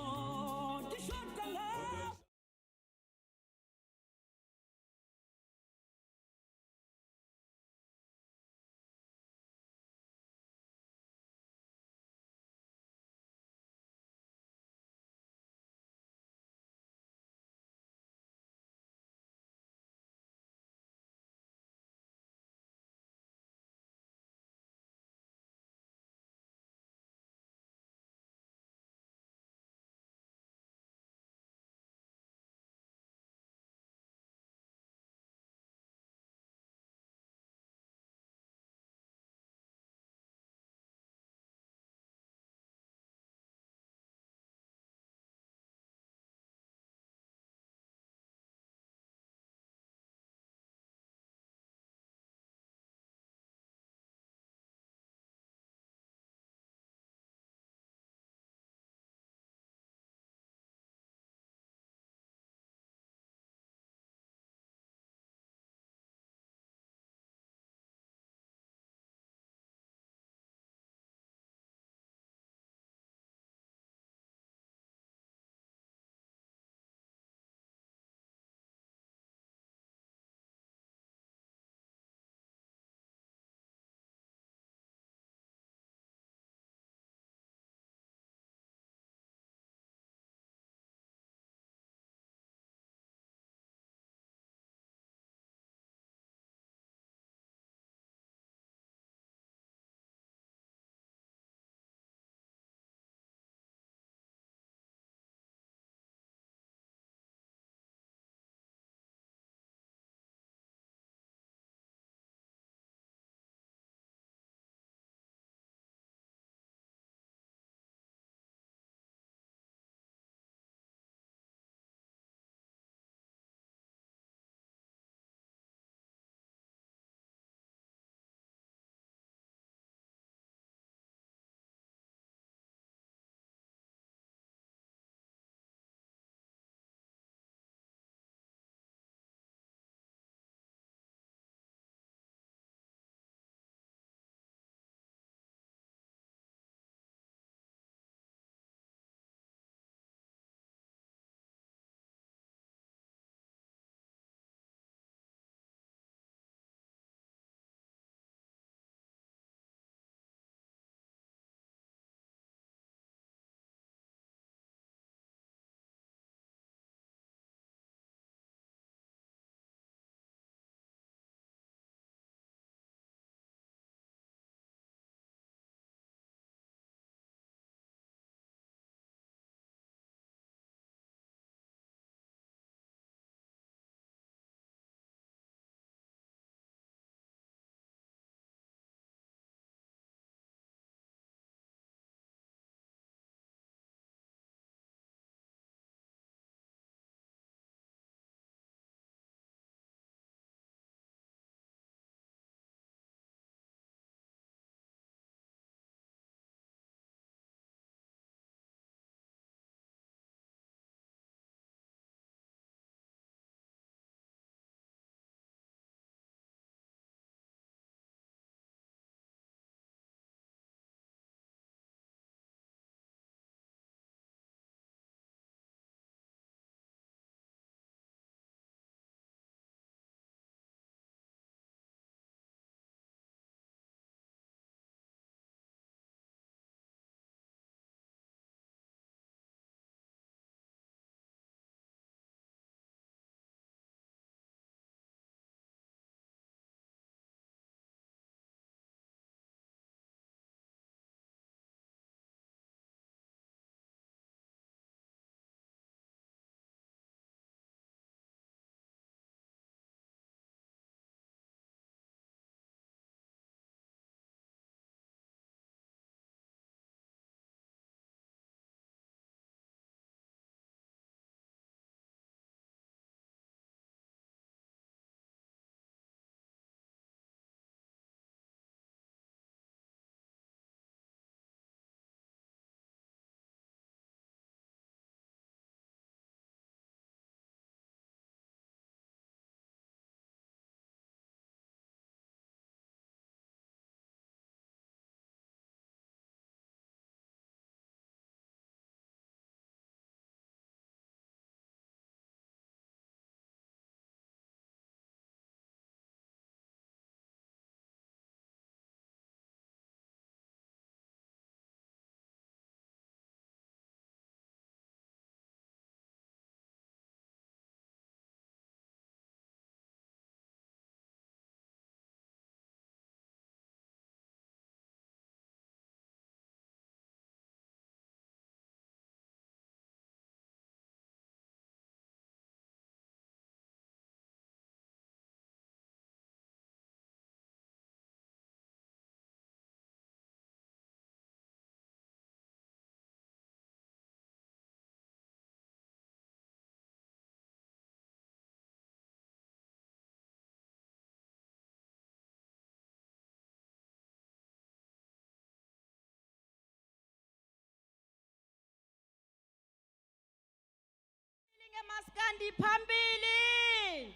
maskandi phambili.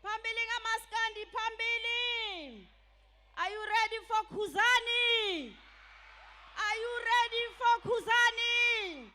Phambili ngamaskandi phambili. Are you ready for Khuzani? Are you ready for Khuzani?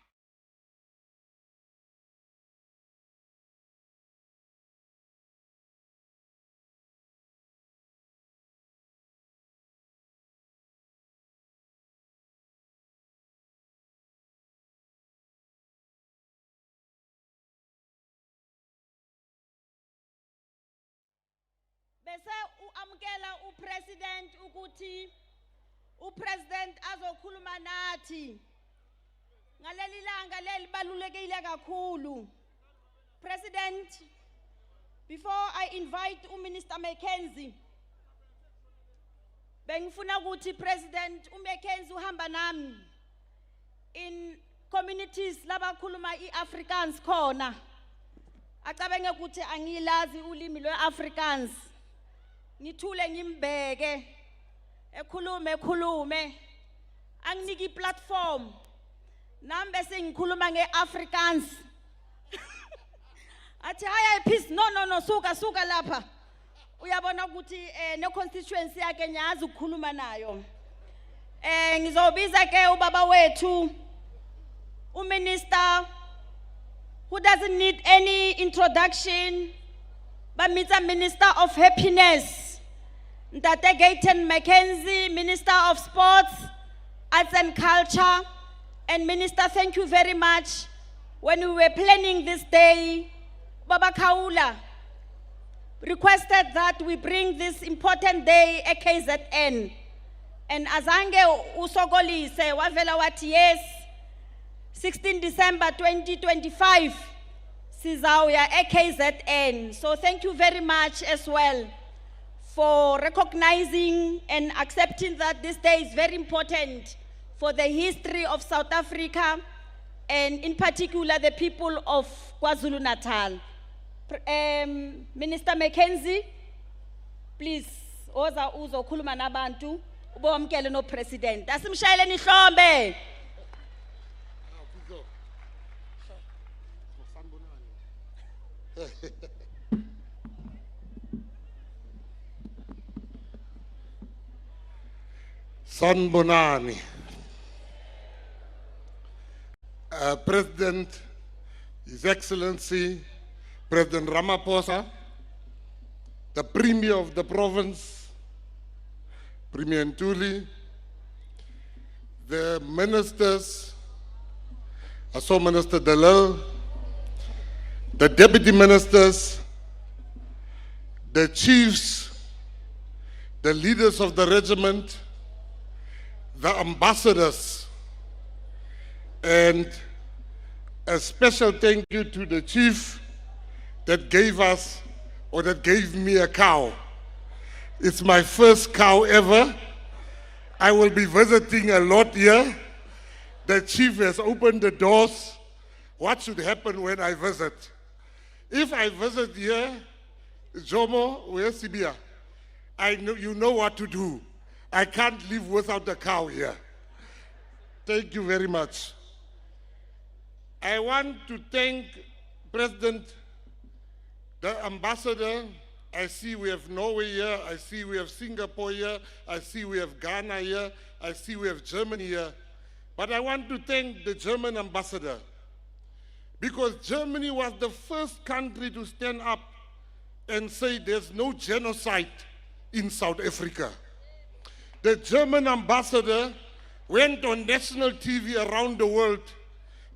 Bese uamkela upresident ukuthi upresident azokhuluma nathi ngaleli langa lelibalulekile kakhulu. President, before I invite uMinister McKenzie, bengifuna ukuthi President uMcKenzie uhamba nami in communities labakhuluma iAfrikaans khona. Acabenge ukuthi angilazi ulimi lweAfrikaans. Ngithule ngimbeke ekhulume anginiki platform nami bese ngikhuluma ngeAfrikaans. Athi haya peace no suka lapha. Uyabona ukuthi ne constituency yakhe ngiyazi ukukhuluma nayo. Ngizobiza ke ubaba wethu uMinister who doesn't need any introduction, but Minister of Happiness, Ntate Gayton McKenzie, Minister of Sports, Arts and Culture. And Minister, thank you very much. When we were planning this day, Baba Kaula requested that we bring this important day at KZN. And azange usogolise wavela wathi yes, 16 December 2025, Sizauya KZN. So thank you very much as well for recognizing and accepting that this day is very important for the history of South Africa and in particular the people of KwaZulu-Natal. Minister McKenzie, please, oza uzokhuluma nabantu ubomkele no president. Asimshayele nihlombe. Sanbonani. President, His Excellency, President Ramaphosa, the Premier of the province, Premier Ntuli, the ministers, I saw Minister Dalal, the deputy ministers, the chiefs, the leaders of the regiment, the ambassadors, and a special thank you to the chief that gave us, or that gave me a cow. It's my first cow ever. I will be visiting a lot here. The chief has opened the doors. What should happen when I visit? If I visit here, Jomo, where's Sibia? I know, you know what to do. I can't live without the cow here. Thank you very much. I want to thank President, the ambassador. I see we have Norway here. I see we have Singapore here. I see we have Ghana here. I see we have Germany here. But I want to thank the German ambassador, because Germany was the first country to stand up and say there's no genocide in South Africa. The German ambassador went on national TV around the world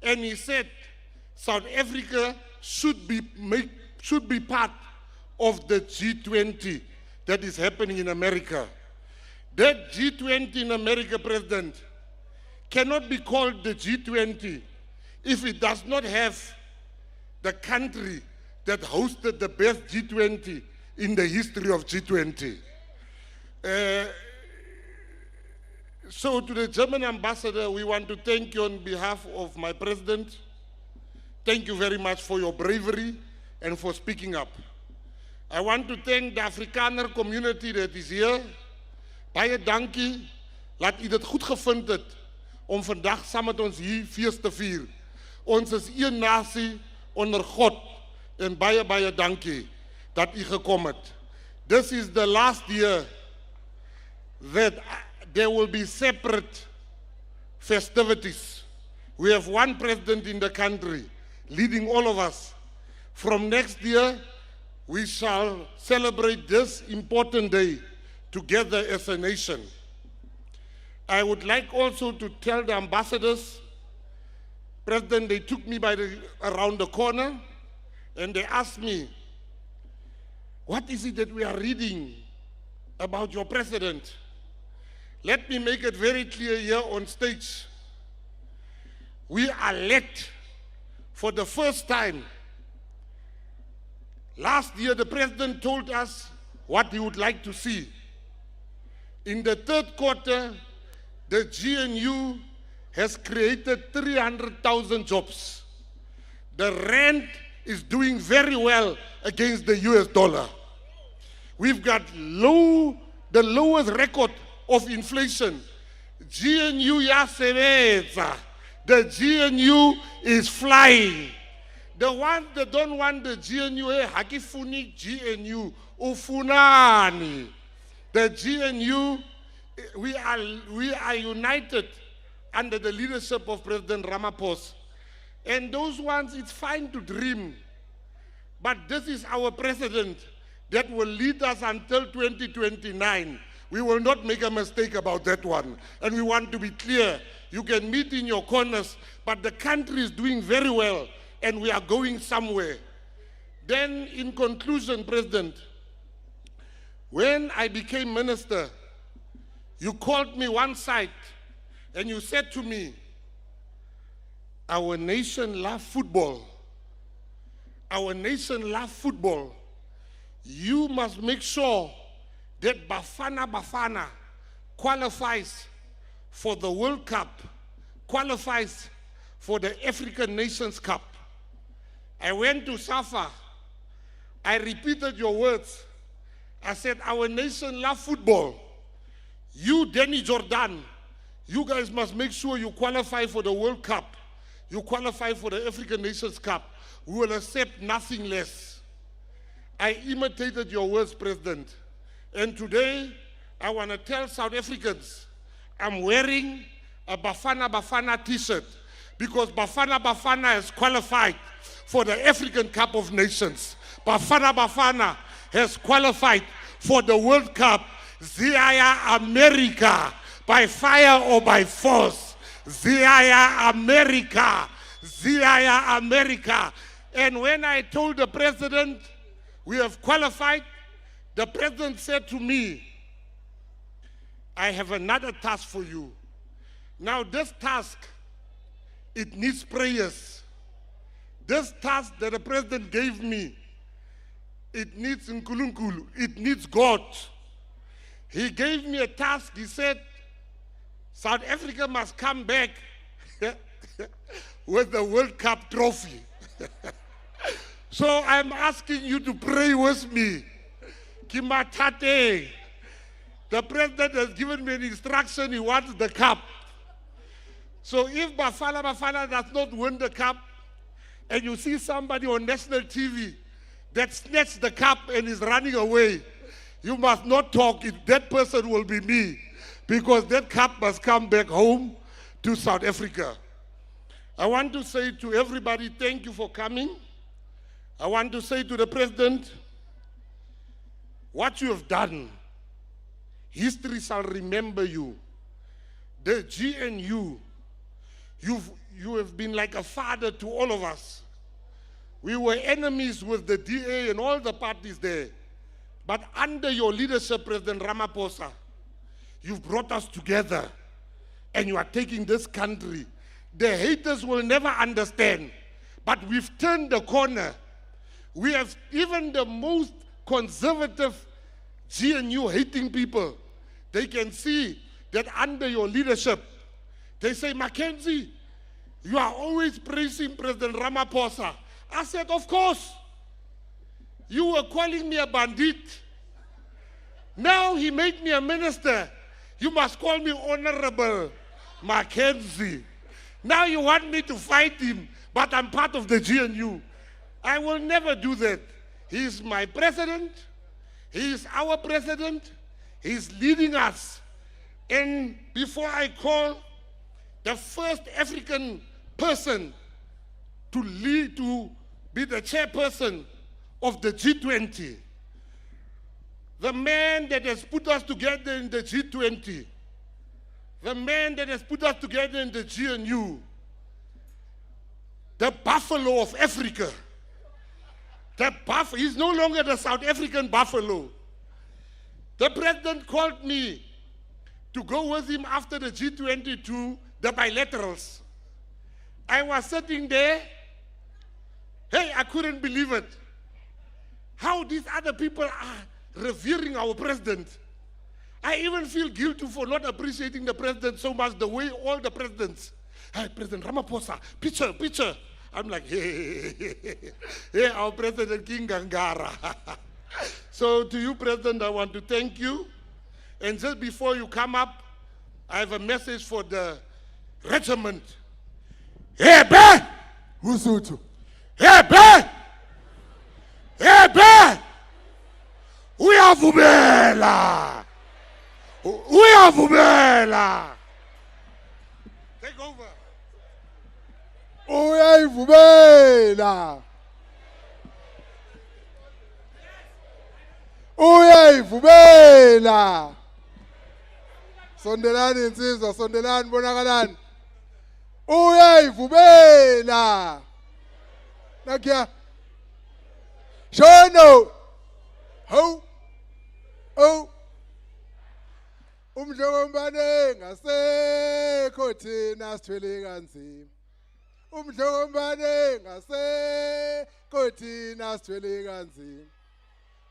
and he said South Africa should be part of the G20 that is happening in America. That G20 in America, President, cannot be called the G20 if it does not have the country that hosted the best G20 in the history of G20. So to the German ambassador, we want to thank you on behalf of my president. Thank you very much for your bravery and for speaking up. I want to thank the Afrikaner community that is here. Baie dankie, laat u dit goed gevind het om vandag saam met ons hier fees te vier. Ons is een nasie, onder God en baie dankie dat u gekom het. This is the last year that there will be separate festivities. We have one president in the country leading all of us. From next year, we shall celebrate this important day together as a nation. I would like also to tell the ambassadors, President, they took me around the corner and they asked me, what is it that we are reading about your president? Let me make it very clear here on stage. We are led for the first time. Last year, the president told us what he would like to see. In the third quarter, the GNU has created 300,000 jobs. The rand is doing very well against the US dollar. We've got the lowest record of inflation. GNU yasebenza. The GNU is flying. The ones that don't want the GNU, hakifuni GNU, ufunani. The GNU, we are united under the leadership of President Ramaphosa. And those ones, it's fine to dream. But this is our president that will lead us until 2029. We will not make a mistake about that one. And we want to be clear. You can meet in your corners, but the country is doing very well, and we are going somewhere. Then, in conclusion, President, when I became minister, you called me one side, and you said to me, our nation loves football. Our nation loves football. You must make sure that Bafana qualifies for the World Cup, qualifies for the African Nations Cup. I went to SAFA. I repeated your words. I said, our nation loves football. You, Danny Jordan, you guys must make sure you qualify for the World Cup. You qualify for the African Nations Cup. We will accept nothing less. I imitated your words, President. And today, I want to tell South Africans, I'm wearing a Bafana t-shirt because Bafana has qualified for the African Cup of Nations. Bafana has qualified for the World Cup. Ziyaya America, by fire or by force. Ziyaya America. Ziyaya America. And when I told the president we have qualified, the president said to me, I have another task for you. Now this task, it needs prayers. This task that the president gave me, it needs Nkulunkulu, it needs God. He gave me a task. He said, South Africa must come back with the World Cup trophy. So I'm asking you to pray with me. Kimatate. The president has given me an instruction, he wants the cup. So if Bafana does not win the cup, and you see somebody on national TV that snatched the cup and is running away, you must not talk. That person will be me, because that cup must come back home to South Africa. I want to say to everybody, thank you for coming. I want to say to the president, what you have done, history shall remember you. The GNU, you have been like a father to all of us. We were enemies with the DA and all the parties there. But under your leadership, President Ramaphosa, you've brought us together and you are taking this country. The haters will never understand, but we've turned the corner. We have even the most conservative GNU hating people. They can see that under your leadership, they say, McKenzie, you are always praising President Ramaphosa. I said, of course. You were calling me a bandit. Now he made me a minister. You must call me Honorable McKenzie. Now you want me to fight him, but I'm part of the GNU. I will never do that. He is my president. He is our president. He is leading us. And before I call the first African person to lead, to be the chairperson of the G20, the man that has put us together in the G20, the man that has put us together in the GNU, the buffalo of Africa. He's no longer the South African buffalo. The president called me to go with him after the G20 to the bilaterals. I was sitting there. Hey, I couldn't believe it. How these other people are revering our president. I even feel guilty for not appreciating the president so much the way all the presidents. Hey, President Ramaphosa, picture. I'm like, hey, our President King Gangara. So to you, President, I want to thank you. And just before you come up, I have a message for the regiment. Hey, Ben! Husutu. Hey, Ben! Hey, Ben! Uyavumela! Uyavumela! Take over. Uyayivumela. Uyayivumela. Sondelani insizwa, sondelani bonakalani. Uyayivumela. Nakia. Shono. Ho. Oh. Umdlokombane ngasekho thina sithwele kanzima. Umdlokombane ngasekho thina sithwele kanzima.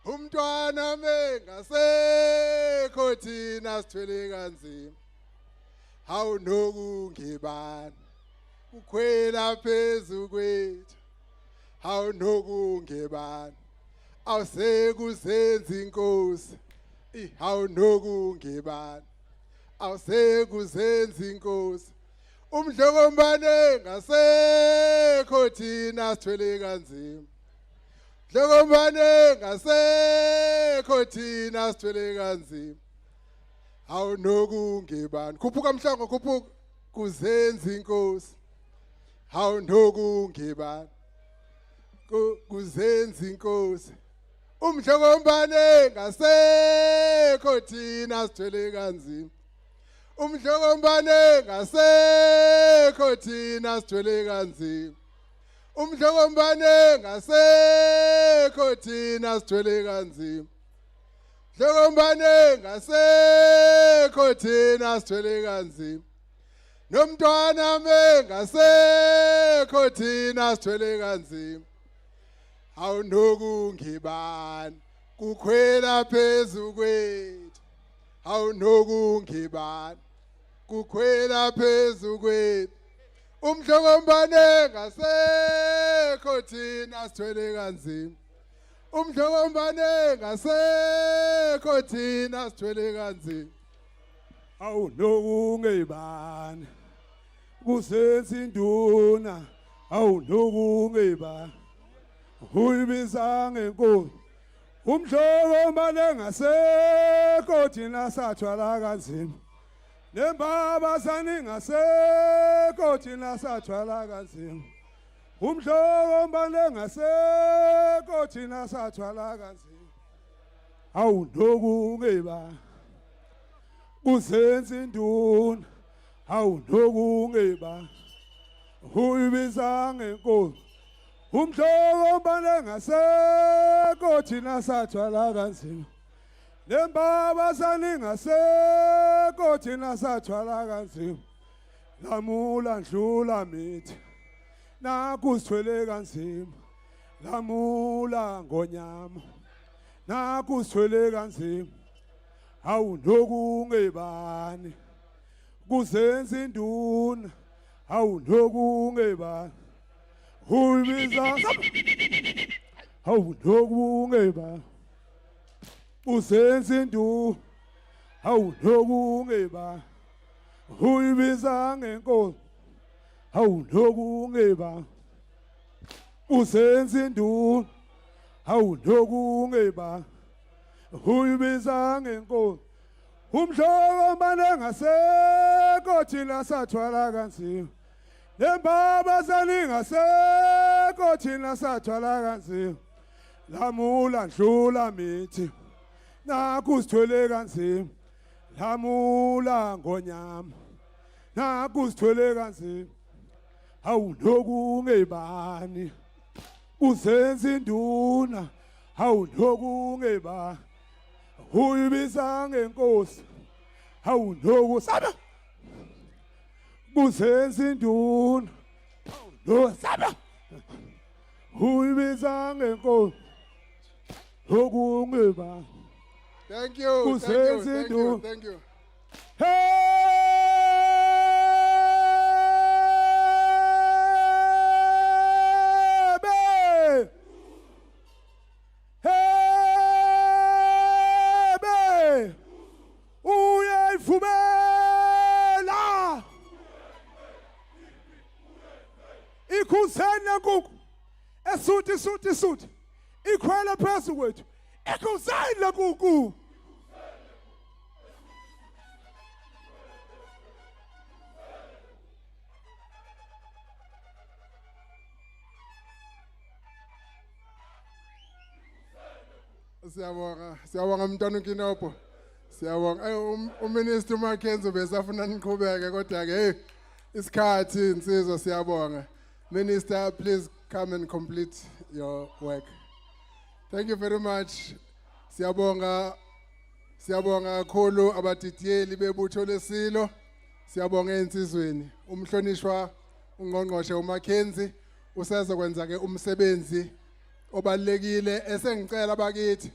Umntwana me ngasekho thina sithwele kanzima. Hawu nokungibani ukhwela phezu kwethu. Hawu nokungibani awusekuzenza inkosi. Hawu nokungibani awusekuzenza inkosi. Umdlokombane ngasekho thina sithwele kanzima. Umdlokombane ngasekho thina sithwele kanzima. Hawu nokungibani khuphuka mhlango khuphuka kuzenza inkosi. Hawu nokungibani kuzenza inkosi. Umdlokombane ngasekho thina sithwele kanzima. Umdlokombane ngasekho thina sithwele kanzima. Umdlokombane ngasekho thina sithwele kanzima. Umdlokombane ngasekho thina sithwele kanzima. Nomntwana me ngasekho thina sithwele kanzima. Hawu nokungibani kukhwela phezu kwethu. Hawu nokungibani kukhwela phezu kwethu. Umdlokombane ngasekho thina sithwele kanzima. Umdlokombane ngasekho thina sithwele kanzima. Hawu nokungibani kusenza induna. Hawu nokungibani uyibiza ngenkosi. Umdlokombane ngasekho thina sathwala kanzima. Nembabazane ngasekho thina sathwala kanzima. Umdlokombane ngasekho thina sathwala kanzima. Hawu nokungibani kusenza induna. Hawu nokungibani uyibiza ngenkosi. Umdlokombane ngasekho thina sathwala kanzima. Nembabazane ngasekho thina sathwala kanzima. Lamula ndlula mithi naku sithwele kanzima. Lamula ngonyama naku sithwele kanzima. Hawu nokungibani kuzenza induna. Hawu nokungibani uyibiza. Hawu nokungibani kuzenza induna. Hawu nokungibani uyibiza ngenkosi. Hawu nokungibani uzenza induna hawu nokungeba uyibiza ngenkosi umhlobo manje ngasekho thina sathwala kanzima nembaba saningasekho thina sathwala kanzima lamula ndlula mithi nakhu sithwele kanzima lamula ngonyama nakhu sithwele kanzima hawu nokungebani uzenza induna hawu nokungebani uyibiza ngenkosi hawu nokusaba uzenza induna hawu nosaba uyibiza ngenkosi nokungebani. Thank you, thank you. Uyayivumela ikhuzeni lenkuku esuthi ikhwele phezu kwethu ikhuzeni lenkuku Siyabonga mntwana uKinopo. Siyabonga uMinister McKenzie besafuna niqhubeke kodwa ke isikhathi insizwa siyabonga. Minister, please come and complete your work. Thank you very much. Siyabonga kakhulu abadidiyeli bebutho lesilo. Siyabonga insizweni. Umhlonishwa ungqongqoshe uMcKenzie useza kwenza ke umsebenzi obalekile esengicela bakithi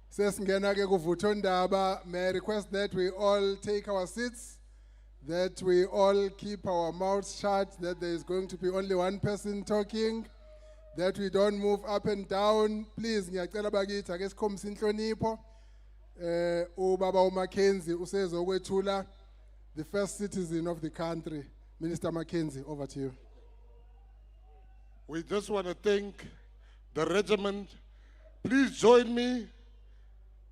sesingena ke kuvutho ndaba. May I request that we all take our seats, that we all keep our mouths shut, that there is going to be only one person talking, that we don't move up and down. Please ngiyacela bakithi ake sikhombise inhlonipho. Ubaba uMcKenzie usezokwethula the first citizen of the country. Minister McKenzie, over to you. We just want to thank the regiment. Please join me.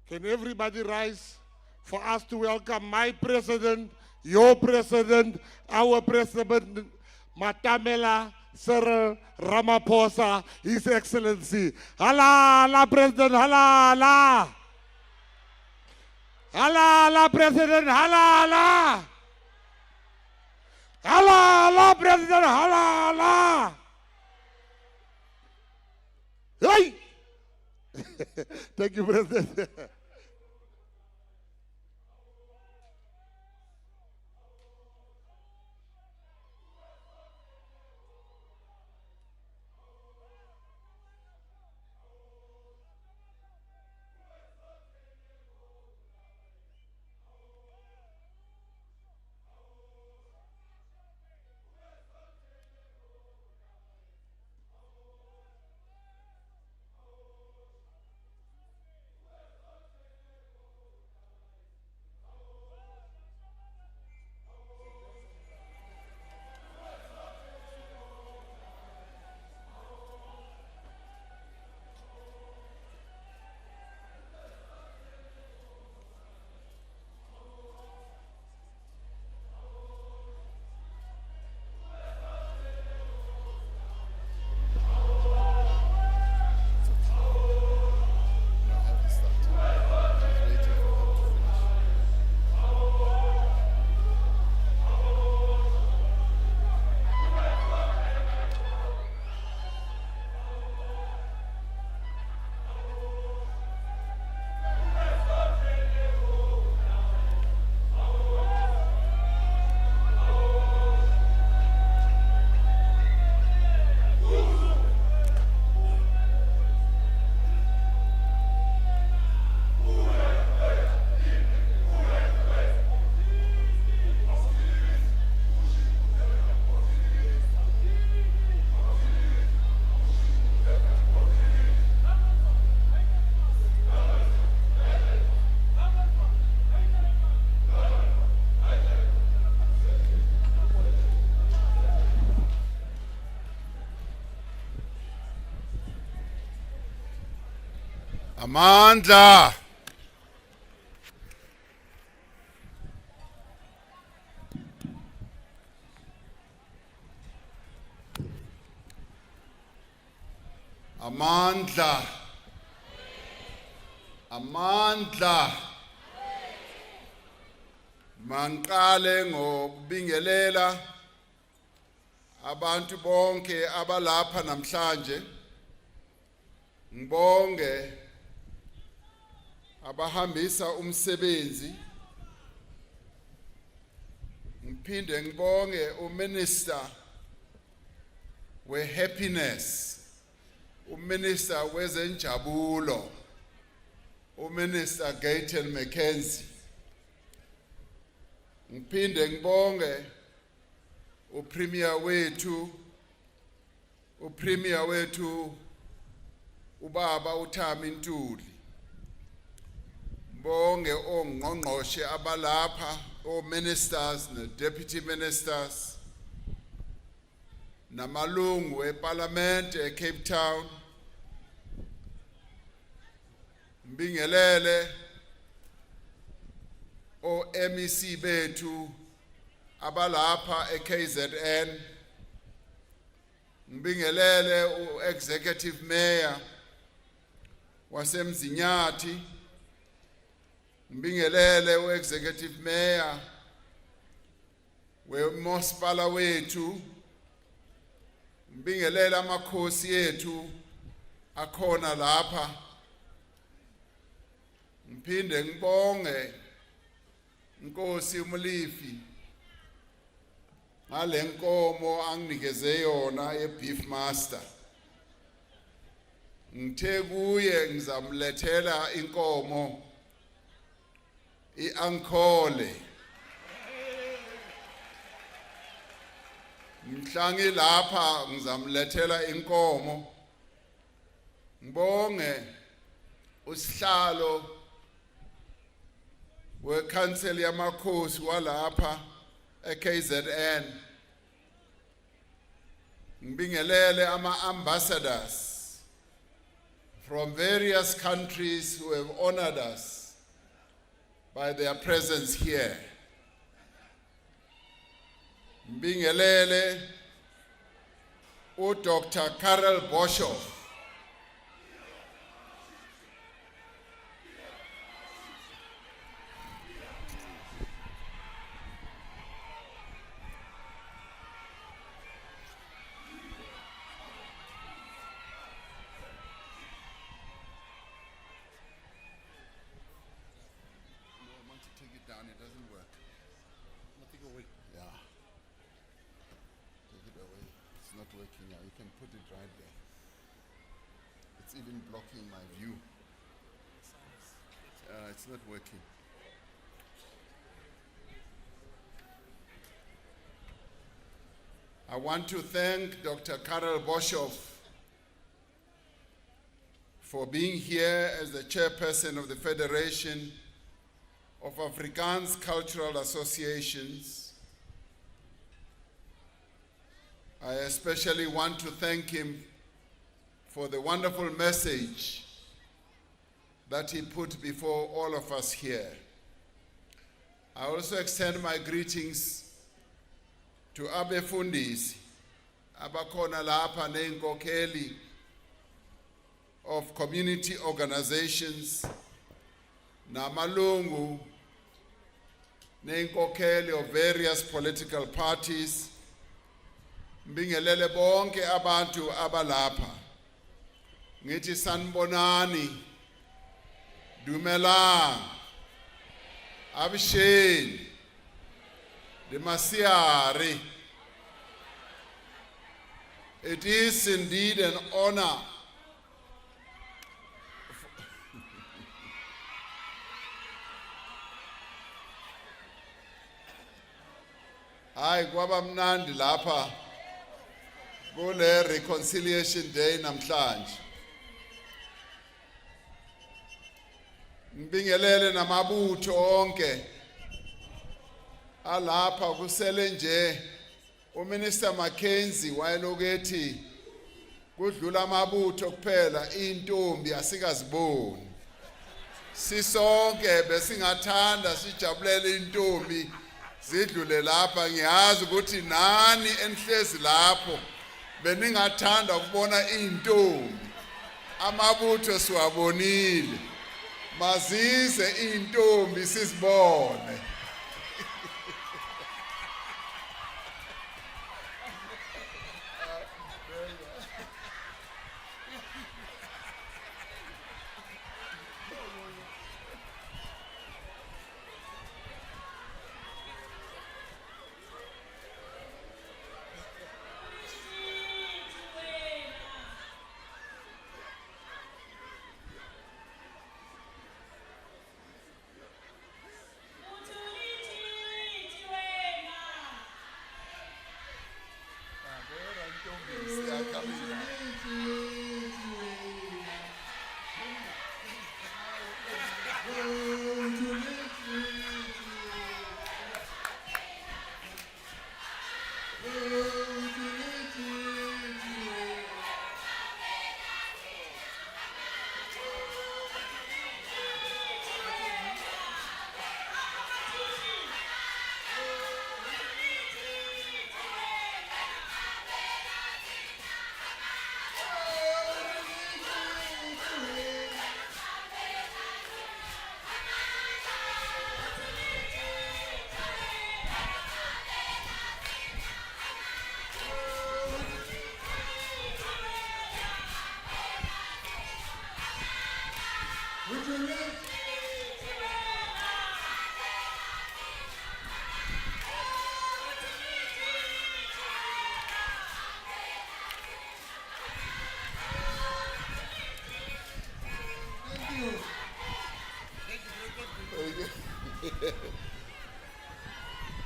Can everybody rise for us to welcome my president, your president, our president, Matamela Cyril Ramaphosa, His Excellency. Halala, President, halala. Halala, President, halala. Halala, President, halala. Hey! Thank you, President. Amandla. Amandla. Amandla. Manqale ngokubingelela abantu bonke abalapha namhlanje. Ngibonge abahambisa umsebenzi. Ngiphinde ngibonge uMinister we-Happiness, uMinister wezenjabulo, uMinister McKenzie. Ngiphinde ngibonge uPremier wethu ubaba uThami Ntuli. Bonge ongqongqoshe abalapha, o-ministers ne-deputy ministers, namalungu eParliament eCape Town. Mbingelele o-MEC bethu abalapha eKZN. Mbingelele u-Executive Mayor waseMzinyathi. Mbingelele u-Executive Mayor weMospala wethu. Mbingelele amakhosi ethu akhona lapha. Ngiphinde ngibonge Nkosi uMlifi ngale nkomo anginikeze yona ye-Beef Master. Ngithe kuye ngizamlethela inkomo i-Ankole. Mhlangi lapha ngizamlethela inkomo. Ngibonge usihlalo we-council yamakhosi walapha eKZN. Ngibingelele ama-ambassadors from various countries who have honored us by their presence here. Mbingelele Dr. Cyril Ramaphosa. You can put it right there. It's even blocking my view. It's not working. I want to thank Dr. Cyril Ramaphosa for being here as the chairperson of the Federation of Afrikaans Cultural Associations. I especially want to thank him for the wonderful message that he put before all of us here. I also extend my greetings to abefundisi abakhona lapha ney'nkokheli of community organizations namalungu ney'nkokheli of various political parties. Mbingelele bonke abantu abalapha. Ngithi sanibonani, dumelang, abisheni, demasiari. It is indeed an honor Hayi kwaba mnandi lapha kule Reconciliation Day namhlanje. Ngibingelele namabutho onke alapha kusele nje uMinister McKenzie wayelokethi kudlula amabutho kuphela intombi asikaziboni. Sisonke besingathanda sijabulele intombi zidlule lapha ngiyazi ukuthi nani enhlezi lapho beningathanda ukubona intombi amabutho siwabonile mazize intombi sizibone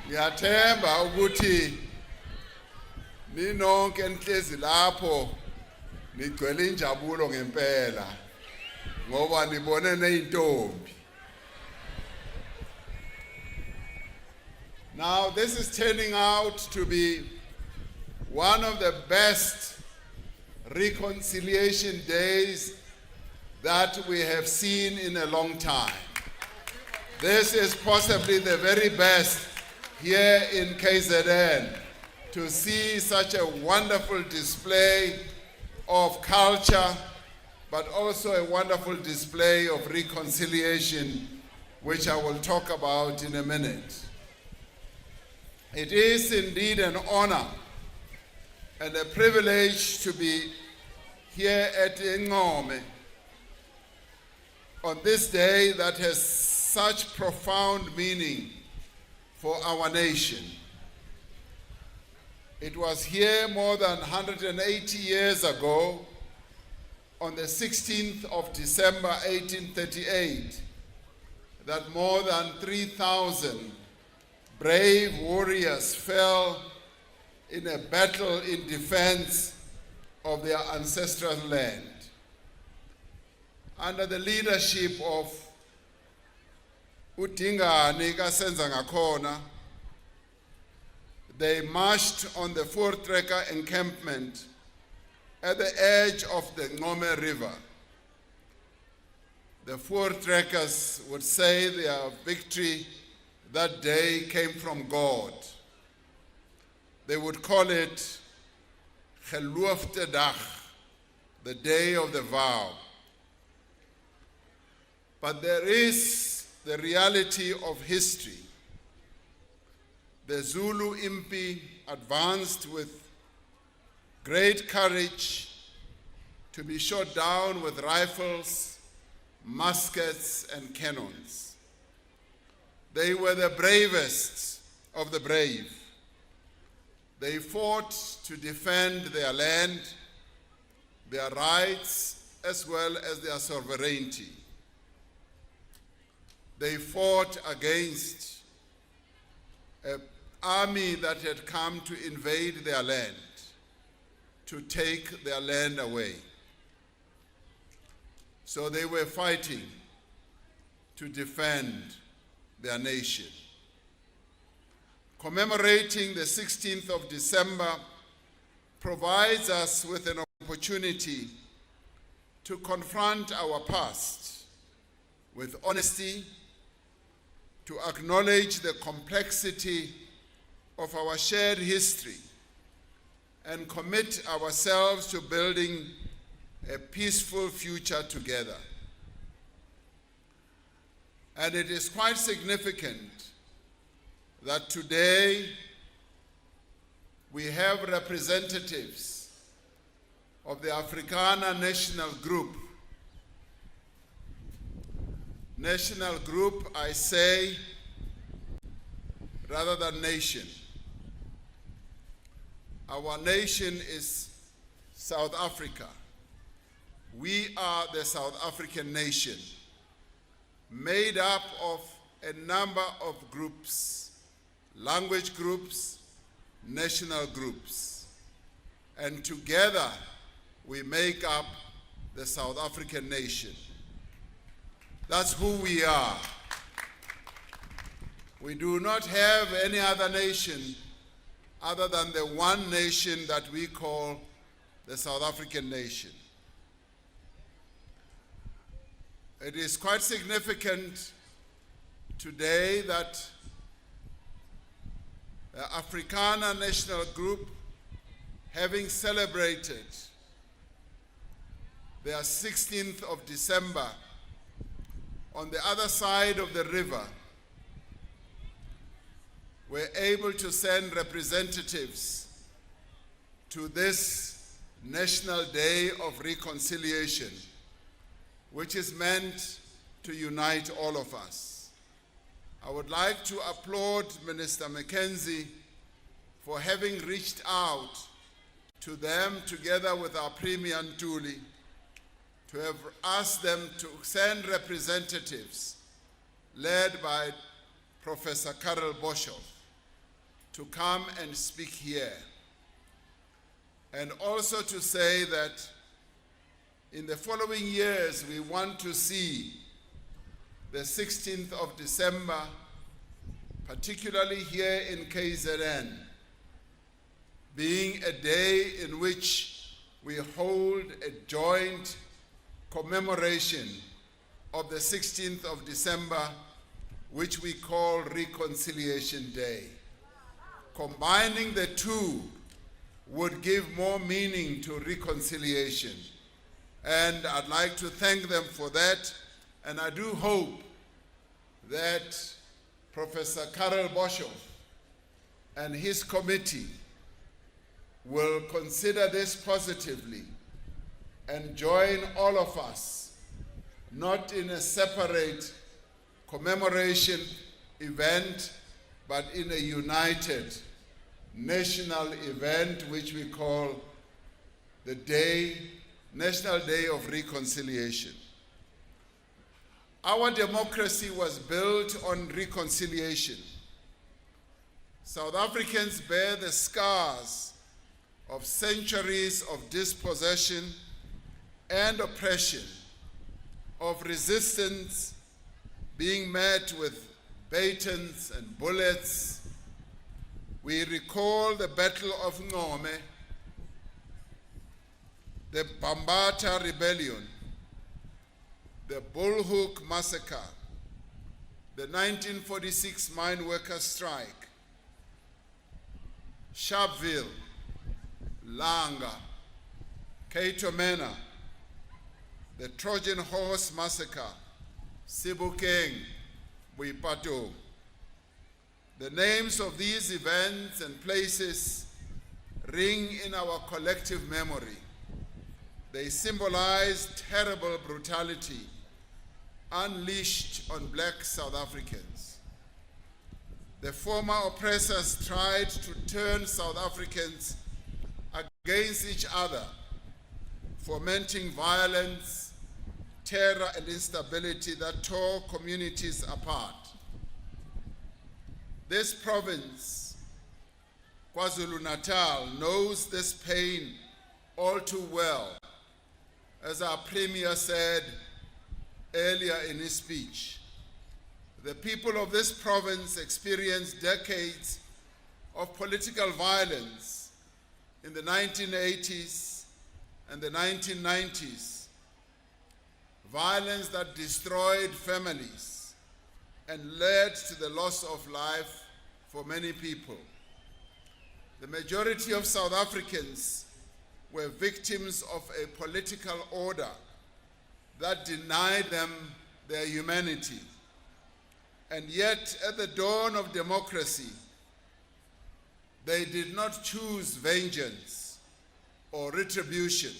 Ngiyathemba ukuthi ninonke enhlezi lapho nigcwele injabulo ngempela ngoba nibone neintombi. Now this is turning out to be one of the best reconciliation days that we have seen in a long time. This is possibly the very best here in KZN to see such a wonderful display of culture, but also a wonderful display of reconciliation, which I will talk about in a minute. It is indeed an honor and a privilege to be here at Ncome on this day that has such profound meaning for our nation. It was here more than 180 years ago, on the 16th of December 1838, that more than 3,000 brave warriors fell in a battle in defense of their ancestral land. Under the leadership of uDingane kaSenza ngakhona, they marched on the four-tracker encampment at the edge of the Ncome River. The four-trackers would say their victory that day came from God. They would call it Geloofde Dag, the day of the vow. But there is the reality of history. The Zulu impi advanced with great courage to be shot down with rifles, muskets, and cannons. They were the bravest of the brave. They fought to defend their land, their rights, as well as their sovereignty. They fought against an army that had come to invade their land, to take their land away. So they were fighting to defend their nation. Commemorating the 16th of December provides us with an opportunity to confront our past with honesty, to acknowledge the complexity of our shared history and commit ourselves to building a peaceful future together. And it is quite significant that today we have representatives of the Afrikaner National Group. National Group, I say, rather than nation. Our nation is South Africa. We are the South African nation, made up of a number of groups, language groups, national groups, and together we make up the South African nation. That's who we are. We do not have any other nation other than the one nation that we call the South African nation. It is quite significant today that the Afrikaner National Group, having celebrated their 16th of December on the other side of the river, were able to send representatives to this National Day of Reconciliation, which is meant to unite all of us. I would like to applaud Minister McKenzie for having reached out to them together with our Premier Ntuli to have asked them to send representatives led by Professor Cyril Ramaphosa to come and speak here. And also to say that in the following years, we want to see the 16th of December, particularly here in KZN, being a day in which we hold a joint commemoration of the 16th of December, which we call Reconciliation Day. Combining the two would give more meaning to reconciliation. And I'd like to thank them for that. And I do hope that Professor Cyril Ramaphosa and his committee will consider this positively and join all of us, not in a separate commemoration event, but in a united national event, which we call the National Day of Reconciliation. Our democracy was built on reconciliation. South Africans bear the scars of centuries of dispossession and oppression, of resistance being met with batons and bullets. We recall the Battle of Ncome, the Bambata Rebellion, the Bullhoek Massacre, the 1946 mine workers' strike, Sharpeville, Langa, Cato Manor, the Trojan Horse Massacre, Sebokeng, Boipatong. The names of these events and places ring in our collective memory. They symbolize terrible brutality unleashed on black South Africans. The former oppressors tried to turn South Africans against each other, fomenting violence, terror, and instability that tore communities apart. This province, KwaZulu-Natal, knows this pain all too well. As our Premier said earlier in his speech, the people of this province experienced decades of political violence in the 1980s and the 1990s. violence that destroyed families and led to the loss of life for many people. The majority of South Africans were victims of a political order that denied them their humanity. And yet, at the dawn of democracy, they did not choose vengeance or retribution.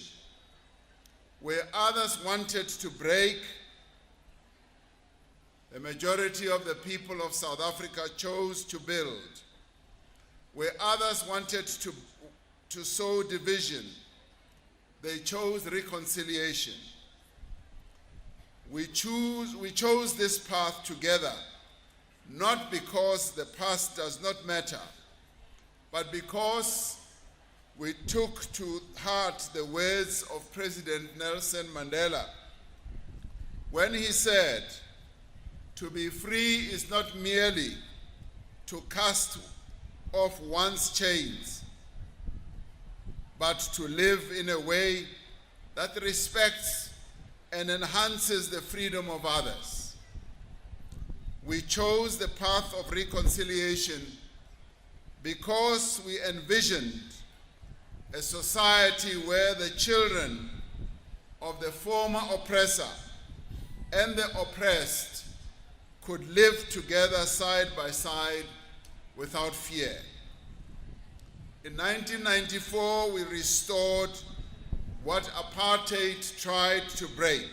Where others wanted to break, the majority of the people of South Africa chose to build. Where others wanted to sow division, they chose reconciliation. We chose this path together, not because the past does not matter, but because we took to heart the words of President Nelson Mandela when he said, "To be free is not merely to cast off one's chains, but to live in a way that respects and enhances the freedom of others." We chose the path of reconciliation because we envisioned a society where the children of the former oppressor and the oppressed could live together side by side without fear. In 1994, we restored what apartheid tried to break: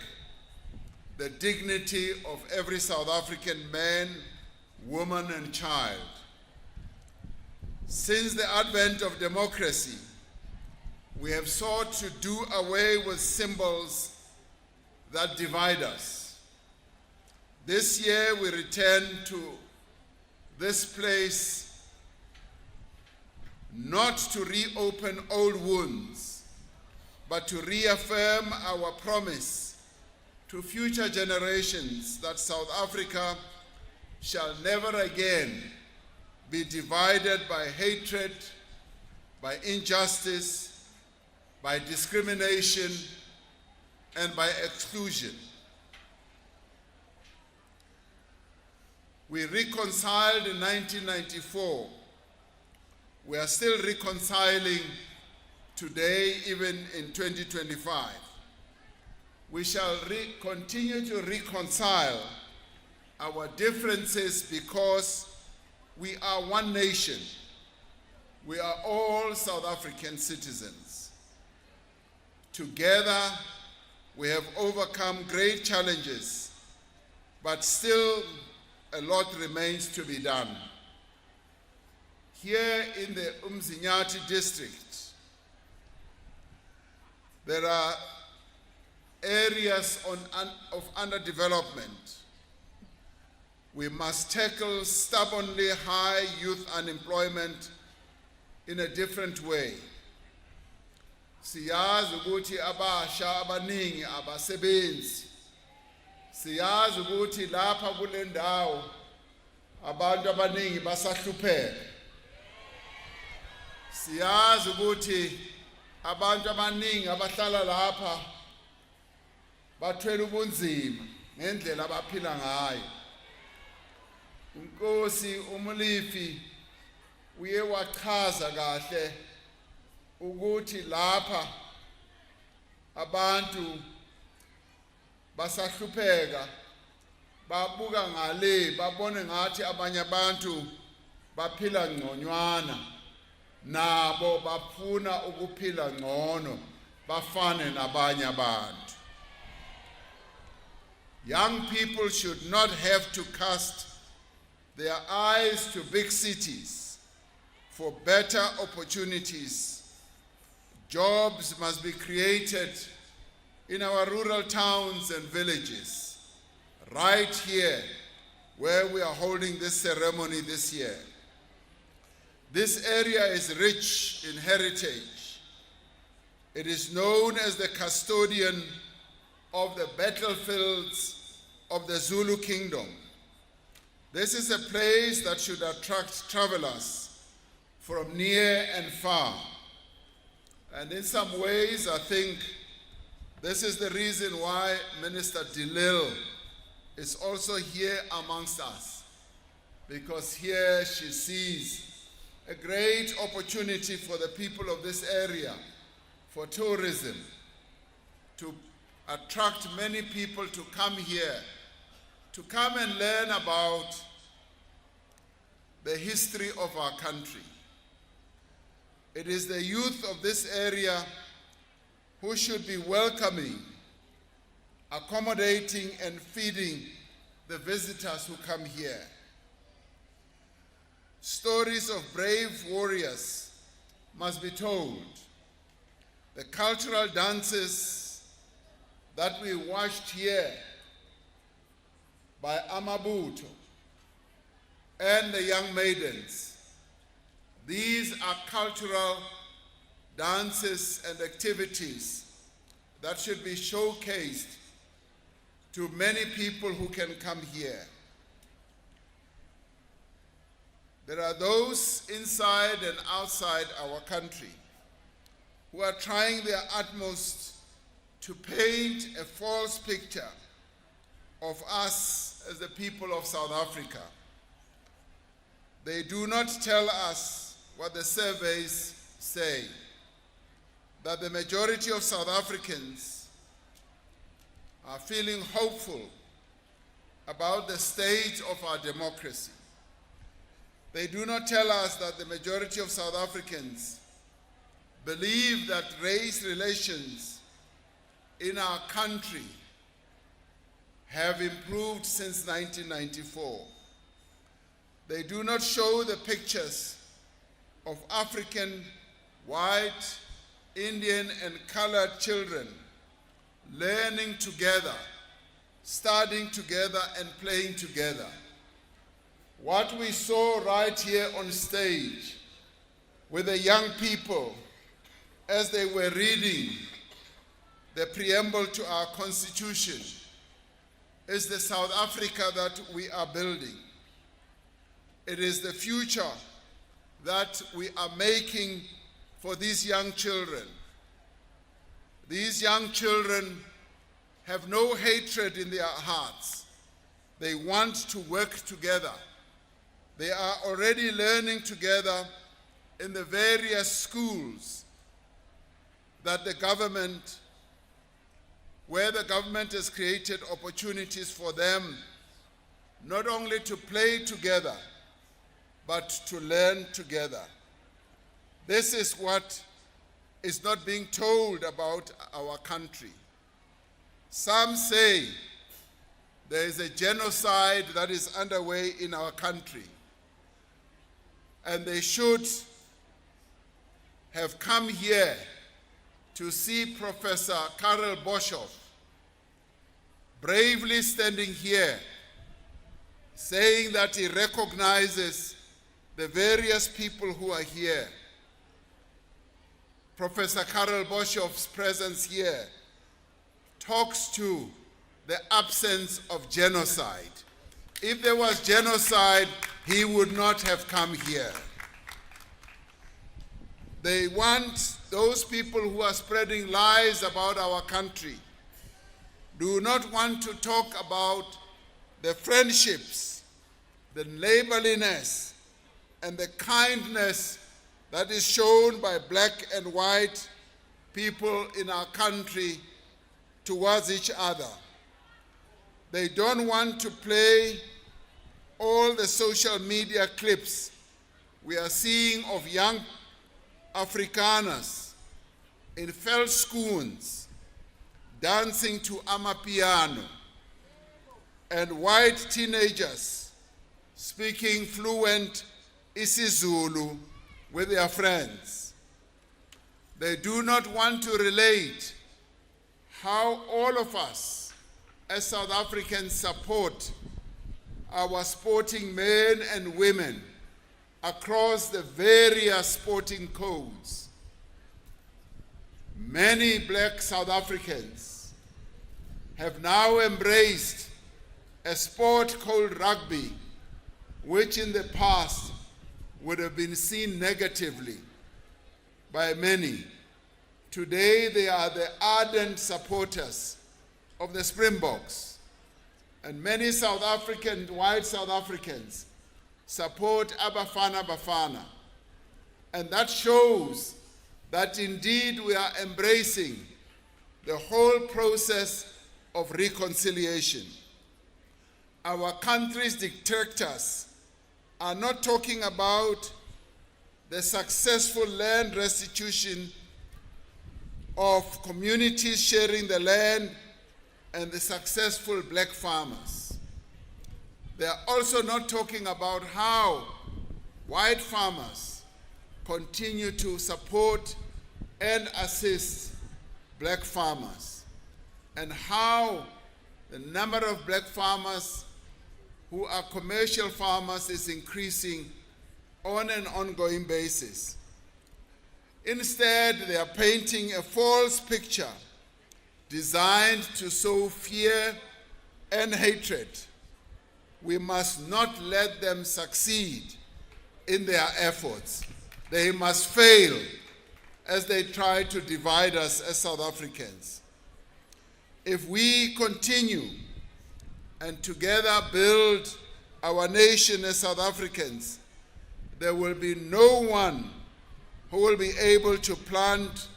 the dignity of every South African man, woman, and child. Since the advent of democracy, we have sought to do away with symbols that divide us. This year, we return to this place not to reopen old wounds, but to reaffirm our promise to future generations that South Africa shall never again be divided by hatred, by injustice, by discrimination, and by exclusion. We reconciled in 1994. We are still reconciling today, even in 2025. We shall continue to reconcile our differences because we are one nation. We are all South African citizens. Together, we have overcome great challenges, but still a lot remains to be done. Here in the uMzinyathi district, there are areas of underdevelopment. We must tackle stubbornly high youth unemployment in a different way. Siyazi ukuthi abasha abaningi abasebenzi. Siyazi ukuthi lapha kule ndawo abantu abaningi basahlupheka. Siyazi ukuthi abantu abaningi abahlala lapha bathwele ubunzima ngendlela abaphila ngayo. Unkosi uMlifi uye wachaza kahle ukuthi lapha abantu basahlupheka, babuka ngale, babone ngathi abanye abantu baphila ngconywana, nabo bafuna ukuphila ngcono, bafane nabanye abantu. Young people should not have to cast their eyes to big cities for better opportunities. Jobs must be created in our rural towns and villages, right here where we are holding this ceremony this year. This area is rich in heritage. It is known as the custodian of the battlefields of the Zulu Kingdom. This is a place that should attract travelers from near and far. And in some ways, I think This is the reason why Minister Delil is also here amongst us, because here she sees a great opportunity for the people of this area for tourism, to attract many people to come here, to come and learn about the history of our country. It is the youth of this area who should be welcoming, accommodating, and feeding the visitors who come here. Stories of brave warriors must be told. The cultural dances that we watched here by Amabuto and the young maidens, these are cultural dances and activities that should be showcased to many people who can come here. There are those inside and outside our country who are trying their utmost to paint a false picture of us as the people of South Africa. They do not tell us what the surveys say, that the majority of South Africans are feeling hopeful about the state of our democracy. They do not tell us that the majority of South Africans believe that race relations in our country have improved since 1994. They do not show the pictures of African, white, Indian, and colored children learning together, studying together, and playing together. What we saw right here on stage with the young people as they were reading the preamble to our Constitution is the South Africa that we are building. It is the future that we are making for these young children. These young children have no hatred in their hearts. They want to work together. They are already learning together in the various schools that the government, where the government has created opportunities for them not only to play together, but to learn together. This is what is not being told about our country. Some say there is a genocide that is underway in our country, and they should have come here to see Professor Karel Boshoff bravely standing here saying that he recognizes the various people who are here. Professor Karel Boshoff's presence here talks to the absence of genocide. If there was genocide, he would not have come here. They want those people who are spreading lies about our country, do not want to talk about the friendships, the neighborliness, and the kindness that is shown by black and white people in our country towards each other. They don't want to play all the social media clips we are seeing of young Afrikaners in veldskoens dancing to amapiano, and white teenagers speaking fluent isiZulu with their friends. They do not want to relate how all of us as South Africans support our sporting men and women across the various sporting codes. Many black South Africans have now embraced a sport called rugby, which in the past would have been seen negatively by many. Today they are the ardent supporters of the Springboks, and many South African, white South Africans support Abafana Bafana, and that shows that indeed we are embracing the whole process of reconciliation. Our country's dictators are not talking about the successful land restitution of communities sharing the land and the successful black farmers. They are also not talking about how white farmers continue to support and assist black farmers, and how the number of black farmers who are commercial farmers is increasing on an ongoing basis. Instead, they are painting a false picture designed to sow fear and hatred. We must not let them succeed in their efforts. They must fail as they try to divide us as South Africans. If we continue and together build our nation as South Africans, there will be no one who will be able to plant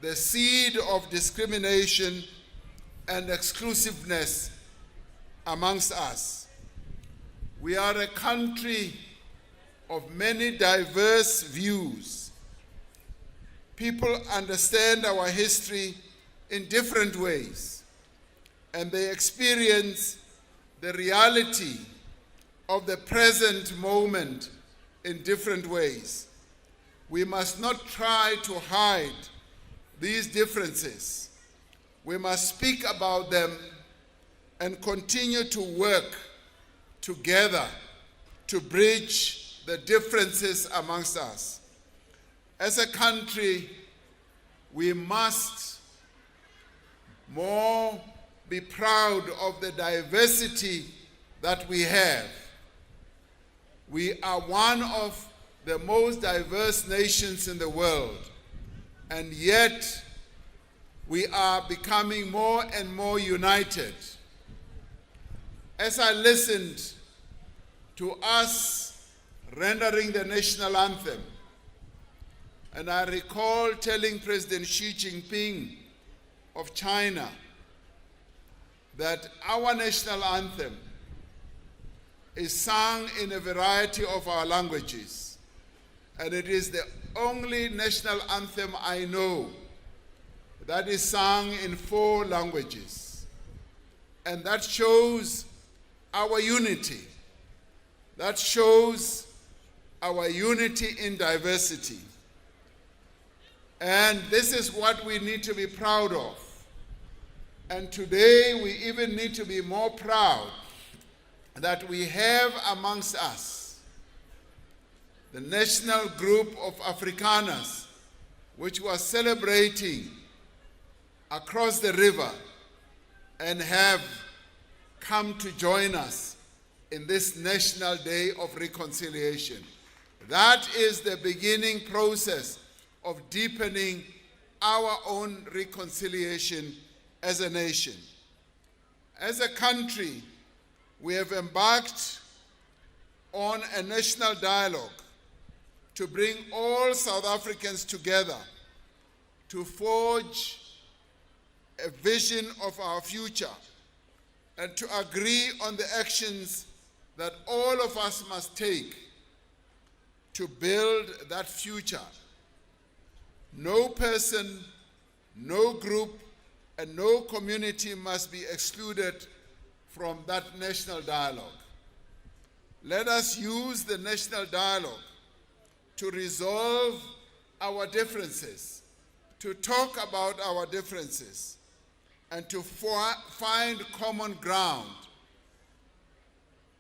the seed of discrimination and exclusiveness amongst us. We are a country of many diverse views. People understand our history in different ways, and they experience the reality of the present moment in different ways. We must not try to hide these differences. We must speak about them and continue to work together to bridge the differences amongst us. As a country, we must more be proud of the diversity that we have. We are one of the most diverse nations in the world, and yet we are becoming more and more united. As I listened to us rendering the national anthem, and I recall telling President Xi Jinping of China that our national anthem is sung in a variety of our languages. And it is the only national anthem I know that is sung in 4 languages. And that shows our unity. That shows our unity in diversity. And this is what we need to be proud of. And today we even need to be more proud that we have amongst us the national group of Afrikaners, which was celebrating across the river and have come to join us in this National Day of Reconciliation. That is the beginning process of deepening our own reconciliation as a nation. As a country, we have embarked on a national dialogue to bring all South Africans together to forge a vision of our future and to agree on the actions that all of us must take to build that future. No person, no group, and no community must be excluded from that national dialogue. Let us use the national dialogue to resolve our differences, to talk about our differences, and to find common ground.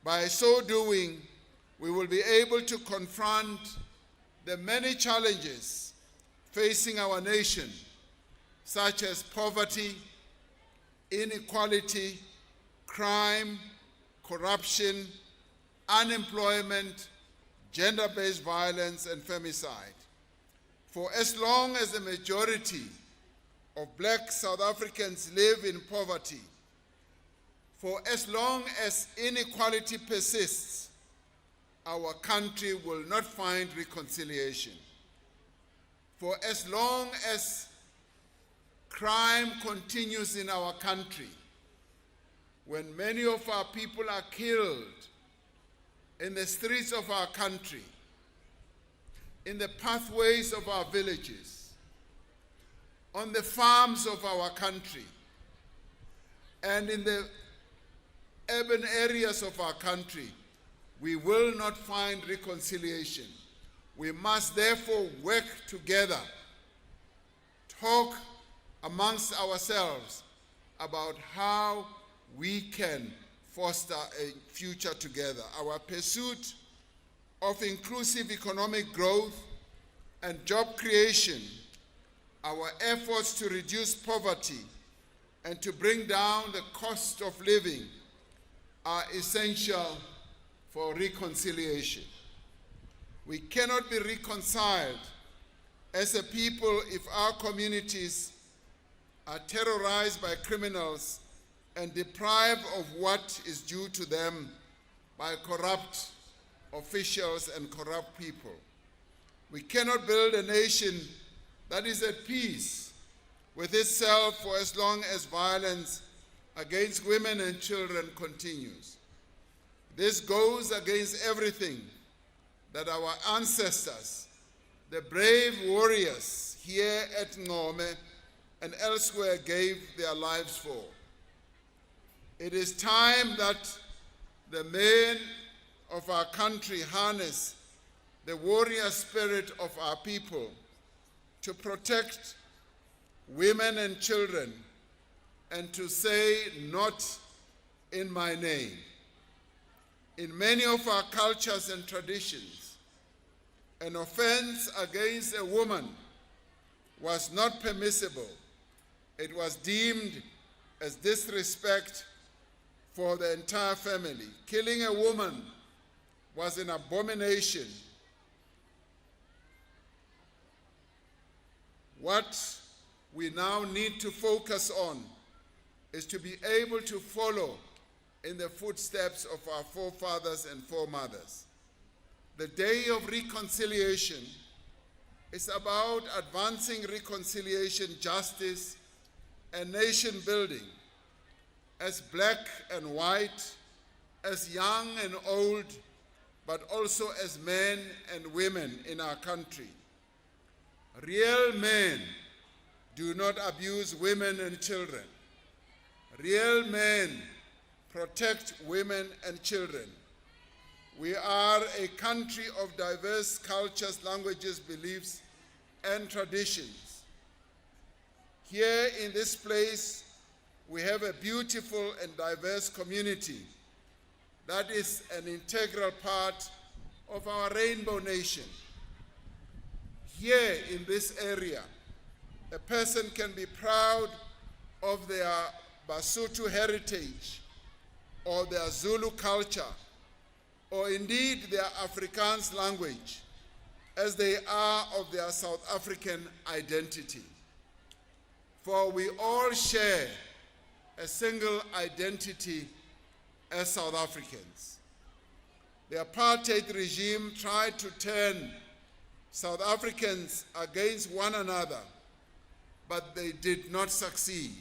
By so doing, we will be able to confront the many challenges facing our nation, such as poverty, inequality, crime, corruption, unemployment, gender-based violence, and femicide. For as long as the majority of black South Africans live in poverty, for as long as inequality persists, our country will not find reconciliation. For as long as crime continues in our country, when many of our people are killed in the streets of our country, in the pathways of our villages, on the farms of our country, and in the urban areas of our country, we will not find reconciliation. We must therefore work together, talk amongst ourselves about how we can foster a future together. Our pursuit of inclusive economic growth and job creation, our efforts to reduce poverty and to bring down the cost of living are essential for reconciliation. We cannot be reconciled as a people if our communities are terrorized by criminals and deprived of what is due to them by corrupt officials and corrupt people. We cannot build a nation that is at peace with itself for as long as violence against women and children continues. This goes against everything that our ancestors, the brave warriors here at Ncome and elsewhere, gave their lives for. It is time that the men of our country harness the warrior spirit of our people to protect women and children and to say, "Not in my name." In many of our cultures and traditions, an offense against a woman was not permissible. It was deemed as disrespect for the entire family. Killing a woman was an abomination. What we now need to focus on is to be able to follow in the footsteps of our forefathers and foremothers. The Day of Reconciliation is about advancing reconciliation, justice, and nation building as black and white, as young and old, but also as men and women in our country. Real men do not abuse women and children. Real men protect women and children. We are a country of diverse cultures, languages, beliefs, and traditions. Here in this place, we have a beautiful and diverse community that is an integral part of our rainbow nation. Here in this area, a person can be proud of their Basotho heritage or their Zulu culture, or indeed their Afrikaans language, as they are of their South African identity. For we all share a single identity as South Africans. The apartheid regime tried to turn South Africans against one another, but they did not succeed.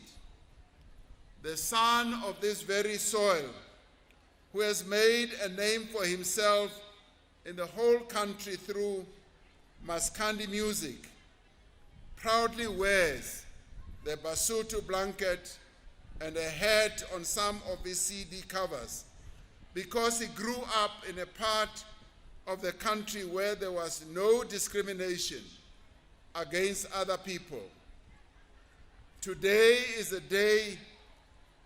The son of this very soil, who has made a name for himself in the whole country through Maskandi music, proudly wears the Basotho blanket and a hat on some of his CD covers because he grew up in a part of the country where there was no discrimination against other people. Today is a day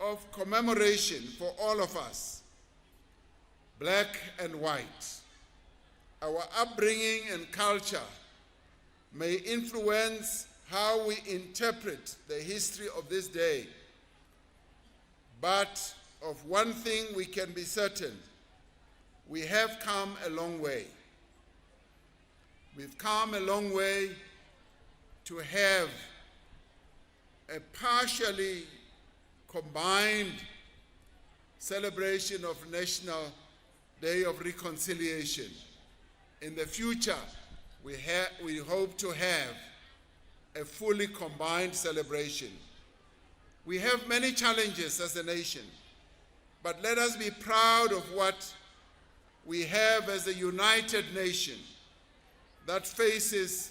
of commemoration for all of us, black and white. Our upbringing and culture may influence how we interpret the history of this day, but of one thing we can be certain: we have come a long way. We've come a long way to have a partially combined celebration of National Day of Reconciliation. In the future, we hope to have a fully combined celebration. We have many challenges as a nation, but let us be proud of what we have as a united nation that faces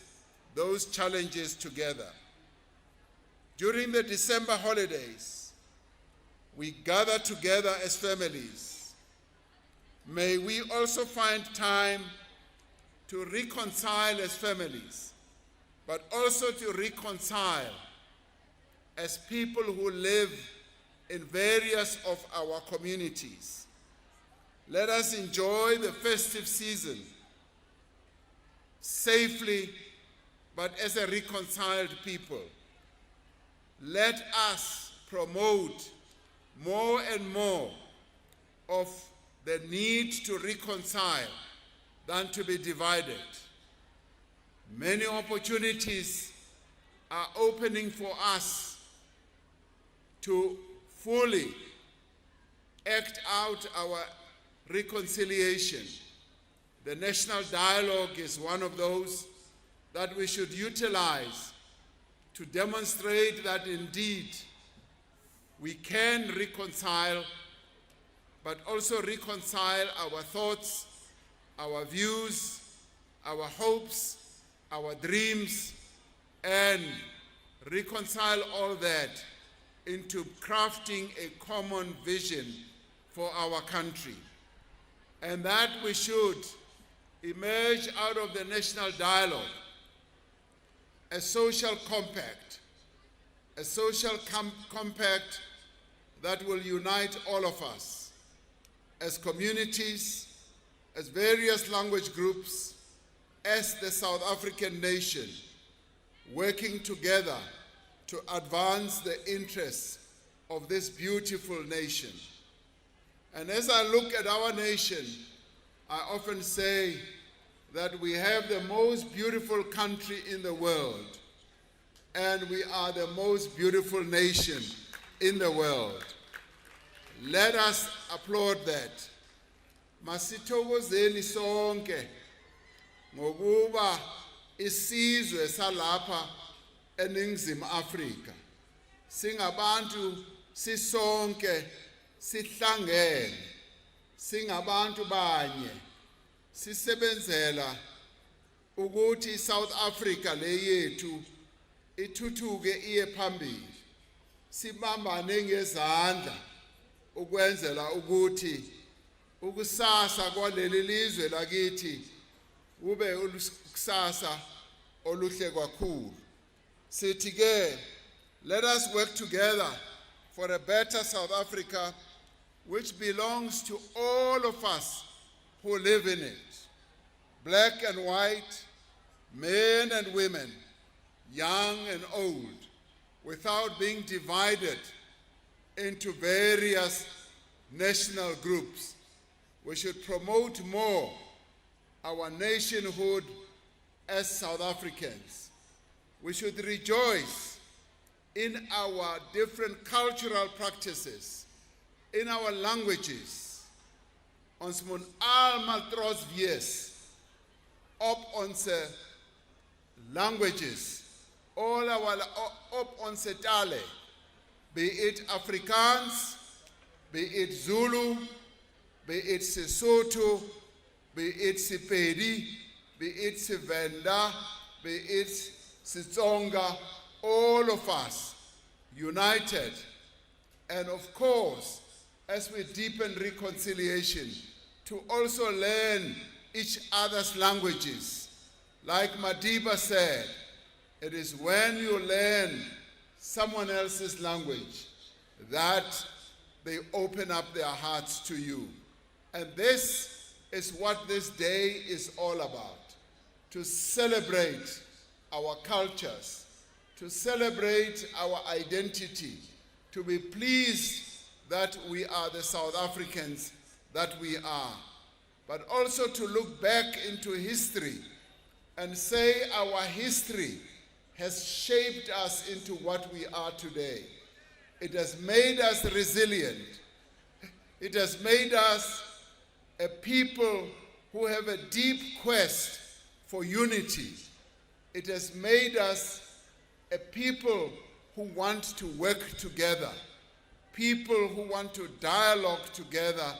those challenges together. During the December holidays, we gather together as families. May we also find time to reconcile as families, but also to reconcile as people who live in various of our communities. Let us enjoy the festive season safely, but as a reconciled people. Let us promote more and more of the need to reconcile than to be divided. Many opportunities are opening for us to fully act out our reconciliation. The national dialogue is one of those that we should utilize to demonstrate that indeed we can reconcile, but also reconcile our thoughts, our views, our hopes, our dreams, and reconcile all that into crafting a common vision for our country. And that we should emerge out of the national dialogue a social compact that will unite all of us as communities, as various language groups, as the South African nation, working together to advance the interests of this beautiful nation. And as I look at our nation, I often say that we have the most beautiful country in the world, and we are the most beautiful nation in the world. Let us applaud that. Masithokozeni sonke ngokuba isizwe salapha eNingizimu Afrika singabantu sisonke sihlangene singabantu banye sisebenzela ukuthi South Africa le yethu ithuthuke iye phambili sibambane ngezandla ukwenzela ukuthi ukusasa kwaleli lizwe lakithi ube ukusasa oluhle kakhulu. Sithi ke, let us work together for a better South Africa which belongs to all of us who live in it, black and white, men and women, young and old, without being divided into various national groups. We should promote more our nationhood as South Africans. We should rejoice in our different cultural practices, in our languages. Ons moet almal trots wees op onze languages, all our op onze tale, be it Afrikaans, be it Zulu, be it Sesotho, be it Sepedi, be it Sevenda, be it Setsonga, all of us united. And of course, as we deepen reconciliation, to also learn each other's languages. Like Madiba said, it is when you learn someone else's language that they open up their hearts to you. And this is what this day is all about, to celebrate our cultures, to celebrate our identity, to be pleased that we are the South Africans that we are, but also to look back into history and say our history has shaped us into what we are today. It has made us resilient. It has made us a people who have a deep quest for unity. It has made us a people who want to work together, people who want to dialogue together,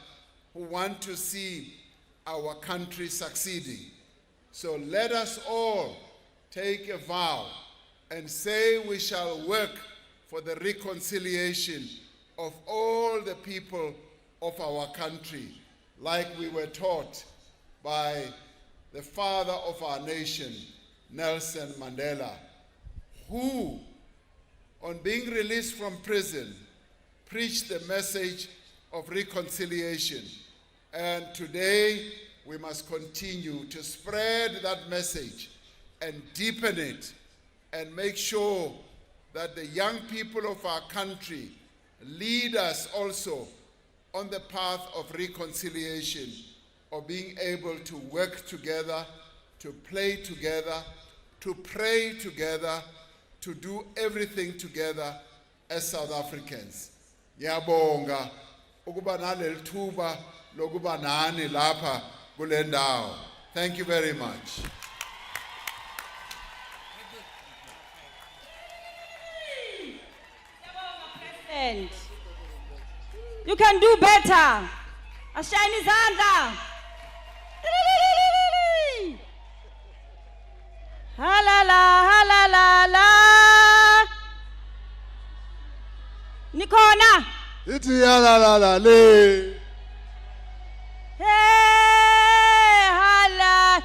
who want to see our country succeeding. So let us all take a vow and say we shall work for the reconciliation of all the people of our country, like we were taught by the father of our nation, Nelson Mandela, who, on being released from prison, preached the message of reconciliation. And today, we must continue to spread that message and deepen it and make sure that the young people of our country lead us also on the path of reconciliation, of being able to work together, to play together, to pray together, to do everything together as South Africans. Ngiyabonga ukuba naleli thuba lokuba nani lapha kule ndawo. Thank you very much. You can do better. Ashayani izandla. Halala, halala, la. Nikhona. Ithi yalalala le. Hey, hala.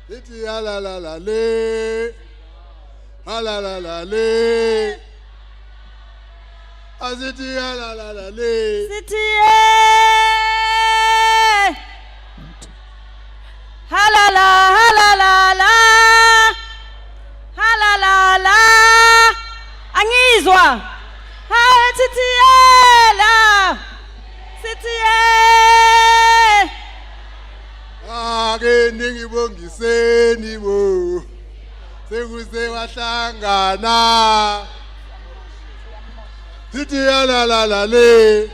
Ithi yalalala le. Halalala le. Azithi yalalala le. Sithi halala, halala, la. Halala, la. Angizwa. Hayi sithi la. Sithi ake ningibongiseni bo. Sekuze wahlangana. Sithi yalalala le.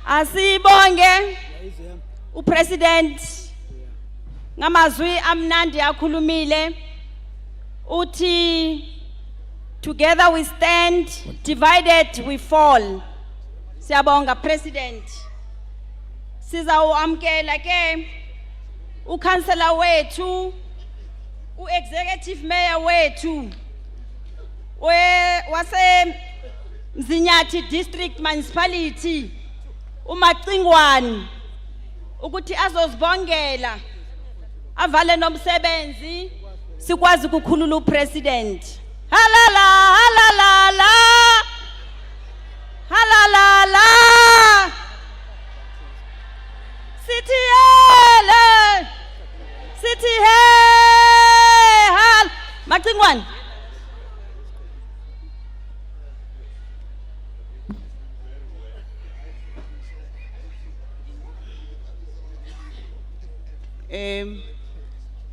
Asibonge uPresident ngamazwi amnandi akhulumile uthi together we stand, divided we fall. Siyabonga President. Sizawamkela ke ukansela wethu, uexecutive mayor wethu wase uMzinyathi district municipality uMacingwane ukuthi azozibongela avale nomsebenzi sikwazi ukukhulula uPresident. Halala, halala, la. Halala, la. Sithi hele. Sithi hey. Hal. Macingwane.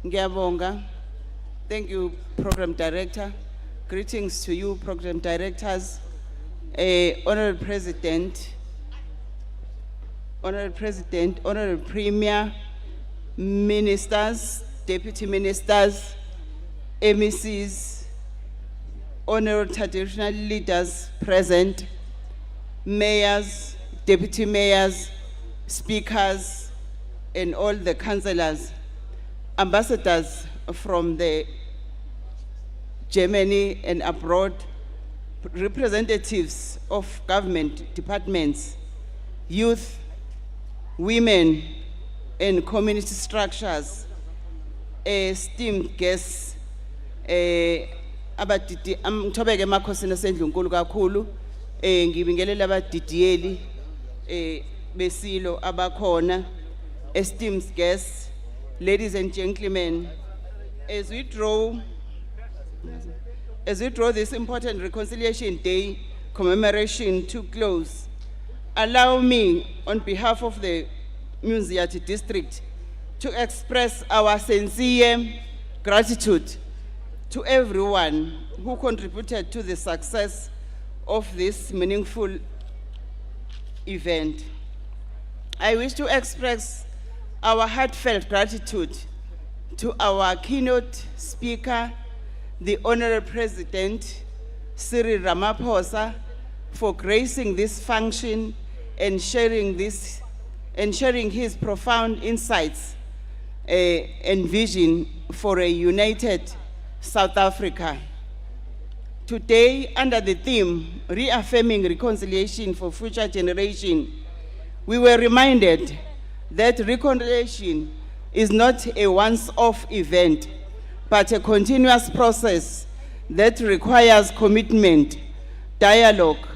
Ngiyabonga. Thank you, Program Director. Greetings to you, Program Directors, Honorable President, Honorable Premier, Ministers, Deputy Ministers, MECs, Honorable Traditional Leaders present, Mayors, Deputy Mayors, Speakers, and all the councillors, ambassadors from the Germany and abroad, representatives of government departments, youth, women, and community structures, esteemed guests, abadidi amthobeke emakhosini asendlu nkulu kakhulu, ngibingelela abadidiyeli besilo abakhona, esteemed guests, ladies and gentlemen, as we draw this important Reconciliation Day commemoration to close, allow me, on behalf of the uMzinyathi district, to express our sincere gratitude to everyone who contributed to the success of this meaningful event. I wish to express our heartfelt gratitude to our keynote speaker, the Honorable President, Cyril Ramaphosa, for gracing this function and sharing his profound insights and vision for a united South Africa. Today, under the theme, Reaffirming Reconciliation for Future Generations, we were reminded that reconciliation is not a once-off event, but a continuous process that requires commitment, dialogue,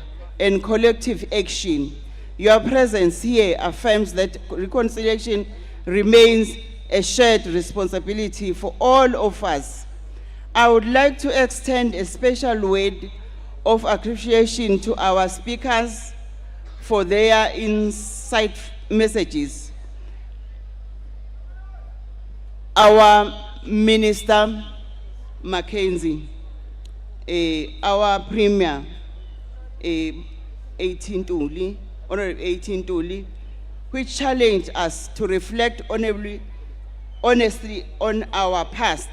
and collective action. Your presence here affirms that reconciliation remains a shared responsibility for all of us. I would like to extend a special word of appreciation to our speakers for their insight messages. Our Minister McKenzie, our Premier, 18 Tuli, Honorable 18 Tuli, which challenged us to reflect honestly on our past,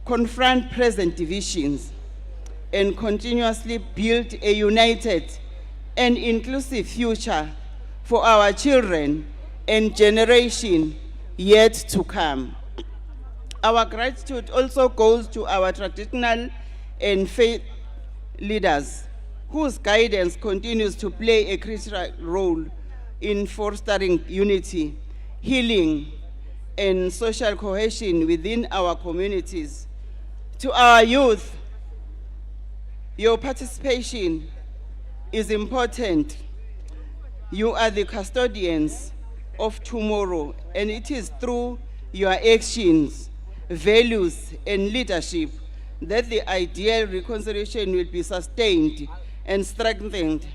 confront present divisions, and continuously build a united and inclusive future for our children and generation yet to come. Our gratitude also goes to our traditional and faith leaders, whose guidance continues to play a critical role in fostering unity, healing, and social cohesion within our communities. To our youth, your participation is important. You are the custodians of tomorrow, and it is through your actions, values, and leadership that the ideal reconciliation will be sustained and strengthened.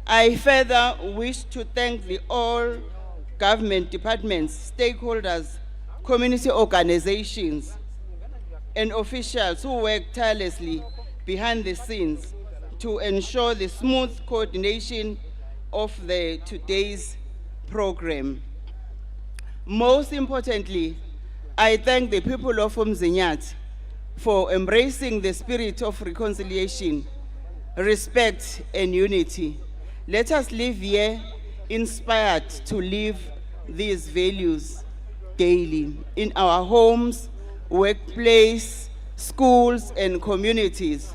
I further wish to thank all government departments, stakeholders, community organizations, and officials who work tirelessly behind the scenes to ensure the smooth coordination of today's program. Most importantly, I thank the people of uMzinyathi for embracing the spirit of reconciliation, respect, and unity. Let us live here inspired to live these values daily in our homes, workplace, schools, and communities.